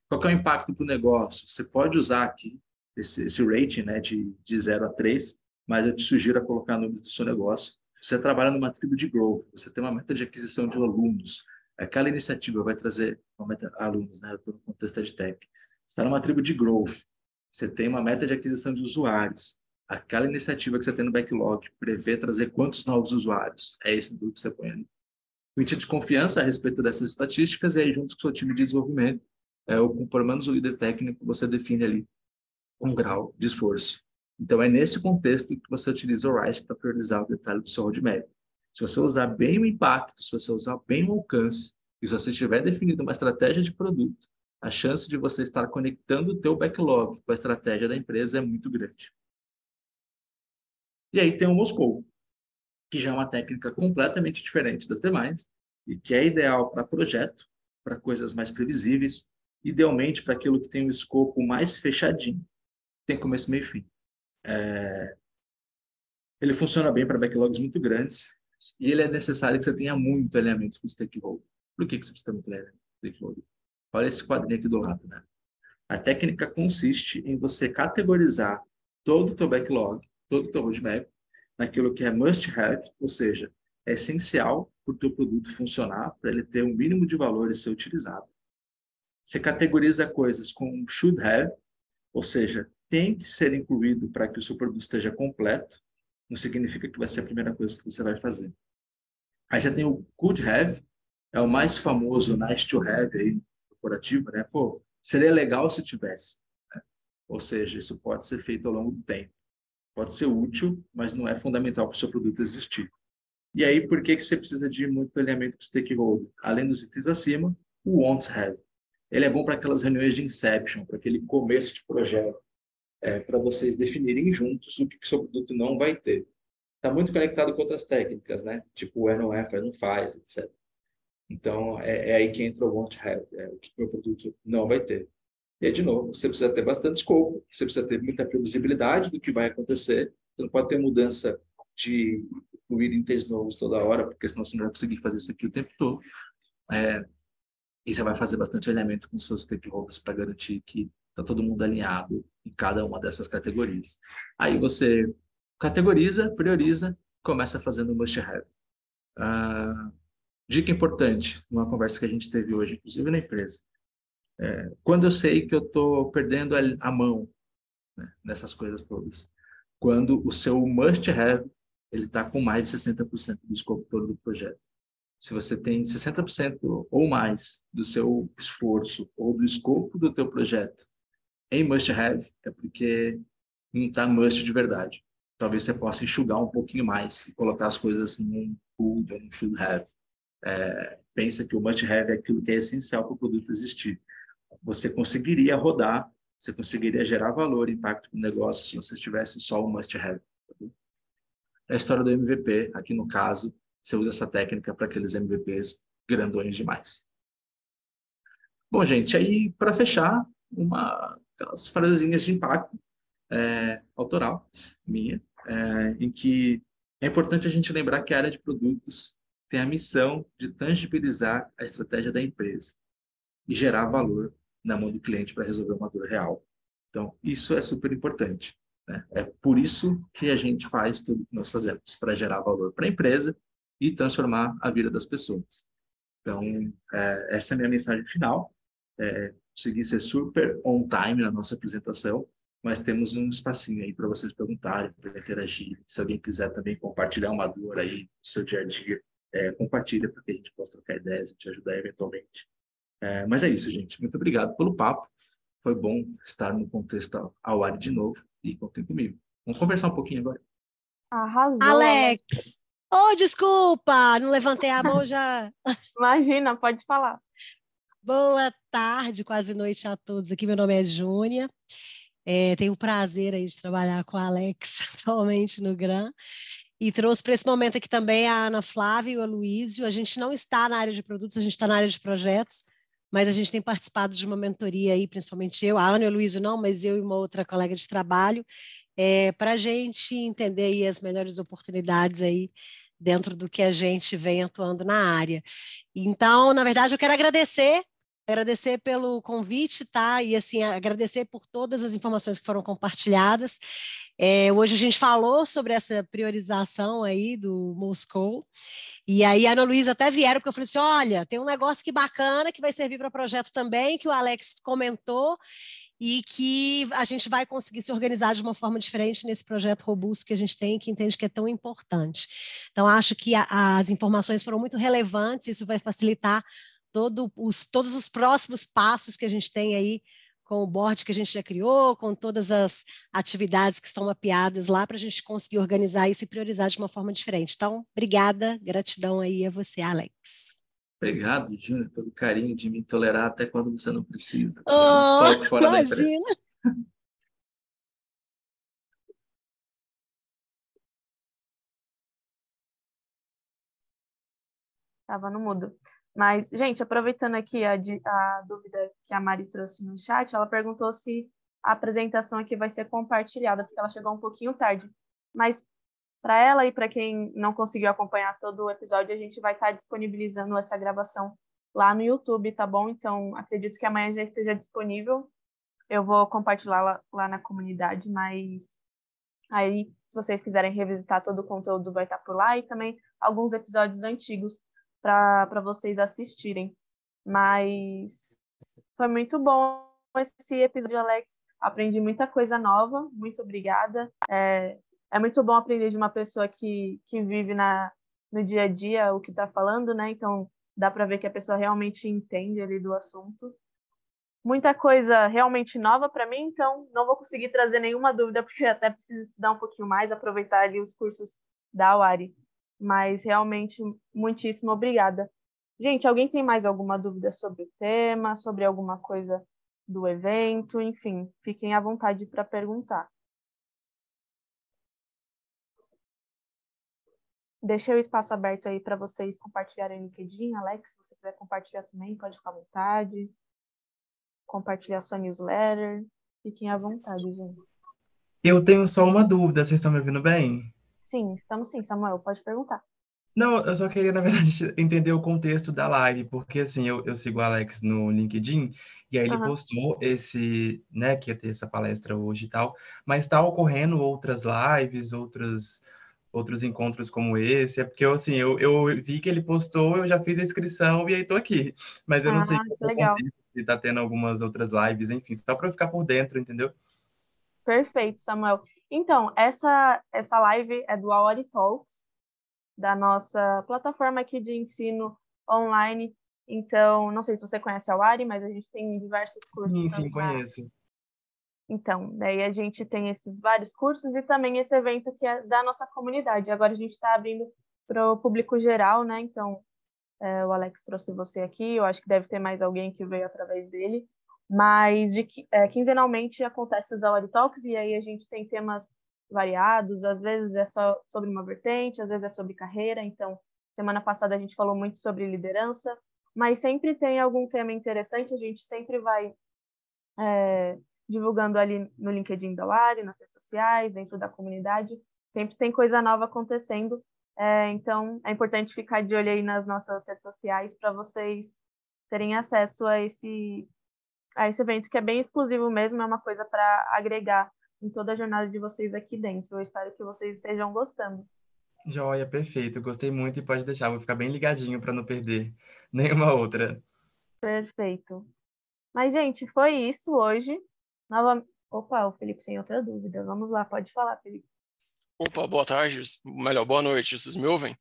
Qual que é o impacto para o negócio? Você pode usar aqui esse rating, né, de 0 a 3, mas eu te sugiro a colocar número do seu negócio. Você trabalha numa tribo de growth, você tem uma meta de aquisição de alunos, aquela iniciativa vai trazer uma meta alunos, né, no contexto de tech. Você está numa tribo de growth, você tem uma meta de aquisição de usuários, aquela iniciativa que você tem no backlog prevê trazer quantos novos usuários, é esse número que você põe ali. Limite de confiança a respeito dessas estatísticas, e aí junto com o seu time de desenvolvimento, ou com pelo menos o líder técnico, você define ali um grau de esforço. Então, é nesse contexto que você utiliza o RISE para priorizar o detalhe do seu roadmap. Se você usar bem o impacto, se você usar bem o alcance, e se você tiver definido uma estratégia de produto, A chance de você estar conectando o teu backlog com a estratégia da empresa é muito grande. E aí tem o Moscou, que já é uma técnica completamente diferente das demais e que é ideal para projeto, para coisas mais previsíveis, idealmente para aquilo que tem um escopo mais fechadinho, tem começo, meio e fim. Ele funciona bem para backlogs muito grandes e ele é necessário que você tenha muito alinhamento com o stakeholder. Por que você precisa ter muito alinhamento com o stakeholder? Olha esse quadrinho aqui do lado, né? A técnica consiste em você categorizar todo o teu backlog, todo o teu roadmap, naquilo que é must have, ou seja, é essencial para o teu produto funcionar, para ele ter um mínimo de valor e ser utilizado. Você categoriza coisas com should have, ou seja, tem que ser incluído para que o seu produto esteja completo, não significa que vai ser a primeira coisa que você vai fazer. Aí já tem o could have, é o mais famoso nice to have aí, corporativo, né? Pô, seria legal se tivesse. Ou seja, isso pode ser feito ao longo do tempo. Pode ser útil, mas não é fundamental para o seu produto existir. E aí, por que você precisa de muito alinhamento com o stakeholder? Além dos itens acima, o want have. Ele é bom para aquelas reuniões de inception, para aquele começo de projeto, para vocês definirem juntos o que o seu produto não vai ter. Está muito conectado com outras técnicas, né? Tipo, o não é, faz, não faz, etc. Então, é aí que entra o want have, o que o meu produto não vai ter. E aí, de novo, você precisa ter bastante escopo, você precisa ter muita previsibilidade do que vai acontecer, você não pode ter mudança de incluir itens novos toda hora, porque senão você não vai conseguir fazer isso aqui o tempo todo. E você vai fazer bastante alinhamento com seus stakeholders para garantir que está todo mundo alinhado em cada uma dessas categorias. Aí você categoriza, prioriza, começa fazendo o must-have. Dica importante, numa conversa que a gente teve hoje, inclusive na empresa. Quando eu sei que eu estou perdendo a mão, né, nessas coisas todas. Quando o seu must-have ele está com mais de 60% do escopo todo do projeto. Se você tem 60% ou mais do seu esforço ou do escopo do teu projeto em must-have, é porque não está must de verdade. Talvez você possa enxugar um pouquinho mais e colocar as coisas num could ou num should-have. Pensa que o must-have é aquilo que é essencial para o produto existir. Você conseguiria rodar, você conseguiria gerar valor, impacto para o negócio se você tivesse só o must-have. É a história do MVP, aqui no caso, você usa essa técnica para aqueles MVPs grandões demais. Bom, gente, aí para fechar, aquelas frasezinhas de impacto autoral minha, em que é importante a gente lembrar que a área de produtos tem a missão de tangibilizar a estratégia da empresa e gerar valor na mão do cliente para resolver uma dor real. Então, isso é super importante, né? É por isso que a gente faz tudo que nós fazemos, para gerar valor para a empresa e transformar a vida das pessoas. Então, essa é a minha mensagem final. Consegui ser super on time na nossa apresentação, mas temos um espacinho aí para vocês perguntarem, para interagir. Se alguém quiser também compartilhar uma dor aí no seu dia a dia, compartilha para que a gente possa trocar ideias e te ajudar eventualmente. Mas é isso, gente. Muito obrigado pelo papo. Foi bom estar no contexto ao ar de novo e contem comigo. Vamos conversar um pouquinho agora. Arrasou, Alex. Alex! Oh, desculpa, não levantei a mão já. Imagina, pode falar. Boa tarde, quase noite a todos. Aqui meu nome é Júnia. Tenho o prazer aí de trabalhar com a Alex atualmente no GRAM. E trouxe para esse momento aqui também a Ana Flávia e o Aloísio. A gente não está na área de produtos, a gente está na área de projetos, mas a gente tem participado de uma mentoria aí, principalmente eu, a Ana e o Aloísio não, mas eu e uma outra colega de trabalho, para a gente entender aí as melhores oportunidades aí dentro do que a gente vem atuando na área. Então, na verdade, eu quero agradecer pelo convite, tá? E assim, agradecer por todas as informações que foram compartilhadas. Hoje a gente falou sobre essa priorização aí do Moscou, e aí a Ana Luísa até vieram, porque eu falei assim, olha, tem um negócio que bacana, que vai servir para projeto também, que o Alex comentou, e que a gente vai conseguir se organizar de uma forma diferente nesse projeto robusto que a gente tem, que entende que é tão importante. Então, acho que as informações foram muito relevantes, isso vai facilitar todos os próximos passos que a gente tem aí com o board que a gente já criou, com todas as atividades que estão mapeadas lá para a gente conseguir organizar isso e priorizar de uma forma diferente. Então, obrigada, gratidão aí a você, Alex. Obrigado, Júnior, pelo carinho de me tolerar até quando você não precisa. É um Oh, toque fora da empresa. imagina! Tava no mudo. Mas, gente, aproveitando aqui a dúvida que a Mari trouxe no chat, ela perguntou se a apresentação aqui vai ser compartilhada, porque ela chegou um pouquinho tarde. Mas para ela e para quem não conseguiu acompanhar todo o episódio, a gente vai estar disponibilizando essa gravação lá no YouTube, tá bom? Então, acredito que amanhã já esteja disponível. Eu vou compartilhar lá na comunidade, mas aí, se vocês quiserem revisitar todo o conteúdo, vai estar por lá e também alguns episódios antigos para vocês assistirem. Mas foi muito bom esse episódio, Alex. Aprendi muita coisa nova. Muito obrigada. É muito bom aprender de uma pessoa que vive no dia a dia o que está falando, né? Então, dá para ver que a pessoa realmente entende ali do assunto. Muita coisa realmente nova para mim, então não vou conseguir trazer nenhuma dúvida, porque eu até preciso estudar um pouquinho mais, aproveitar ali os cursos da UARI. Mas realmente, muitíssimo obrigada. Gente, alguém tem mais alguma dúvida sobre o tema, sobre alguma coisa do evento? Enfim, fiquem à vontade para perguntar. Deixei o espaço aberto aí para vocês compartilharem o LinkedIn. Alex, se você quiser compartilhar também, pode ficar à vontade. Compartilhar sua newsletter. Fiquem à vontade, gente. Eu tenho só uma dúvida, vocês estão me ouvindo bem? Sim, estamos sim, Samuel, pode perguntar. Não, eu só queria, na verdade, entender o contexto da live, porque assim, eu sigo o Alex no LinkedIn, e aí ele Aham. postou esse, né, que ia ter essa palestra hoje e tal, mas está ocorrendo outras lives, outros encontros como esse, é porque eu vi que ele postou, eu já fiz a inscrição e aí tô aqui, mas eu não sei Ah, qual que é o legal. contexto, se tá tendo algumas outras lives, enfim, só para eu ficar por dentro, entendeu? Perfeito, Samuel. Então, essa live é do Aori Talks, da nossa plataforma aqui de ensino online. Então, não sei se você conhece a Aori, mas a gente tem diversos cursos Sim, tanto na. conheço. Então, daí a gente tem esses vários cursos e também esse evento que é da nossa comunidade. Agora a gente está abrindo para o público geral, né? Então, o Alex trouxe você aqui, eu acho que deve ter mais alguém que veio através dele. Mas quinzenalmente acontece os Aori Talks e aí a gente tem temas variados, às vezes é só sobre uma vertente, às vezes é sobre carreira. Então, semana passada a gente falou muito sobre liderança, mas sempre tem algum tema interessante, a gente sempre vai divulgando ali no LinkedIn da Aori, nas redes sociais, dentro da comunidade, sempre tem coisa nova acontecendo. Então, é importante ficar de olho aí nas nossas redes sociais para vocês terem acesso a esse evento, que é bem exclusivo mesmo, é uma coisa para agregar em toda a jornada de vocês aqui dentro. Eu espero que vocês estejam gostando. Joia, perfeito. Gostei muito e pode deixar, vou ficar bem ligadinho para não perder nenhuma outra. Perfeito. Mas, gente, foi isso hoje. Opa, o Felipe tem outra dúvida. Vamos lá, pode falar, Felipe. Opa, boa tarde, melhor, boa noite, vocês me ouvem?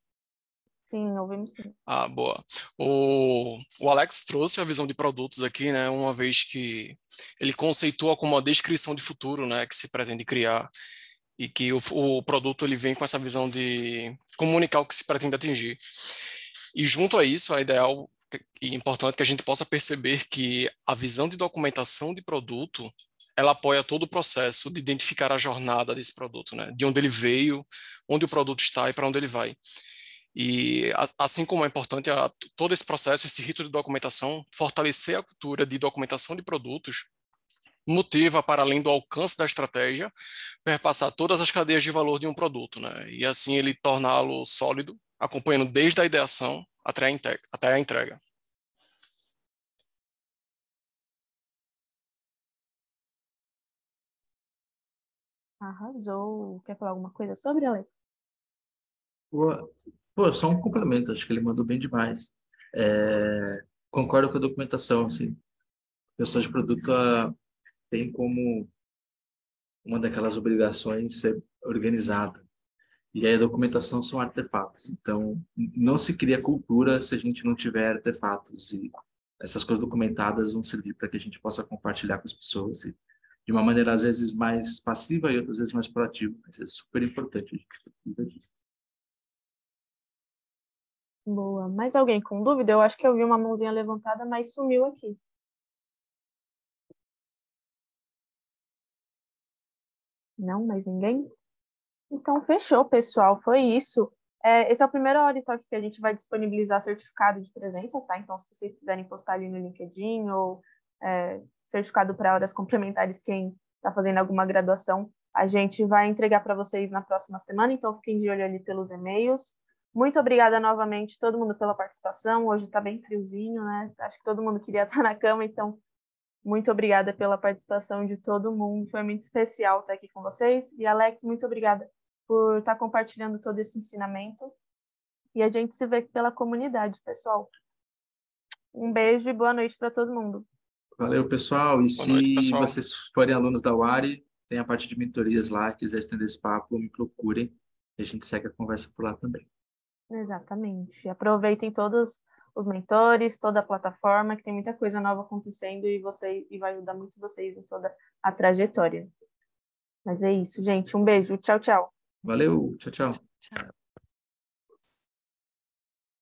Sim, ouvimos sim. Ah, boa. O Alex trouxe a visão de produtos aqui, né, uma vez que ele conceitua como uma descrição de futuro, né, que se pretende criar e que o produto ele vem com essa visão de comunicar o que se pretende atingir. E junto a isso, é ideal e importante que a gente possa perceber que a visão de documentação de produto ela apoia todo o processo de identificar a jornada desse produto, né? De onde ele veio, onde o produto está e para onde ele vai. E assim como é importante todo esse processo, esse rito de documentação, fortalecer a cultura de documentação de produtos, motiva para além do alcance da estratégia, perpassar todas as cadeias de valor de um produto, né? E assim ele torná-lo sólido, acompanhando desde a ideação até a entrega. Arrasou. Quer falar alguma coisa sobre, Alex? Pô, só um complemento, acho que ele mandou bem demais. Concordo com a documentação, assim, pessoa de produto tem como uma daquelas obrigações ser organizada. E aí a documentação são artefatos. Então, não se cria cultura se a gente não tiver artefatos. E essas coisas documentadas vão servir para que a gente possa compartilhar com as pessoas. E de uma maneira, às vezes, mais passiva e outras vezes mais proativa. Mas é super importante a gente ter disso. Boa. Mais alguém com dúvida? Eu acho que eu vi uma mãozinha levantada, mas sumiu aqui. Não, mais ninguém? Então, fechou, pessoal. Foi isso. Esse é o primeiro Hora e Talk que a gente vai disponibilizar certificado de presença, tá? Então, se vocês quiserem postar ali no LinkedIn ou certificado para horas complementares, quem está fazendo alguma graduação, a gente vai entregar para vocês na próxima semana. Então, fiquem de olho ali pelos e-mails. Muito obrigada novamente, todo mundo, pela participação. Hoje está bem friozinho, né? Acho que todo mundo queria estar na cama, então muito obrigada pela participação de todo mundo. Foi muito especial estar aqui com vocês. E, Alex, muito obrigada por estar compartilhando todo esse ensinamento. E a gente se vê pela comunidade, pessoal. Um beijo e boa noite para todo mundo. Valeu, pessoal. E Boa noite, se pessoal. vocês forem alunos da UARI, tem a parte de mentorias lá, quiser estender esse papo, me procurem. E a gente segue a conversa por lá também. Exatamente. Aproveitem todos os mentores, toda a plataforma, que tem muita coisa nova acontecendo e vai ajudar muito vocês em toda a trajetória. Mas é isso, gente. Um beijo. Tchau, tchau. Valeu, tchau, tchau. Tchau.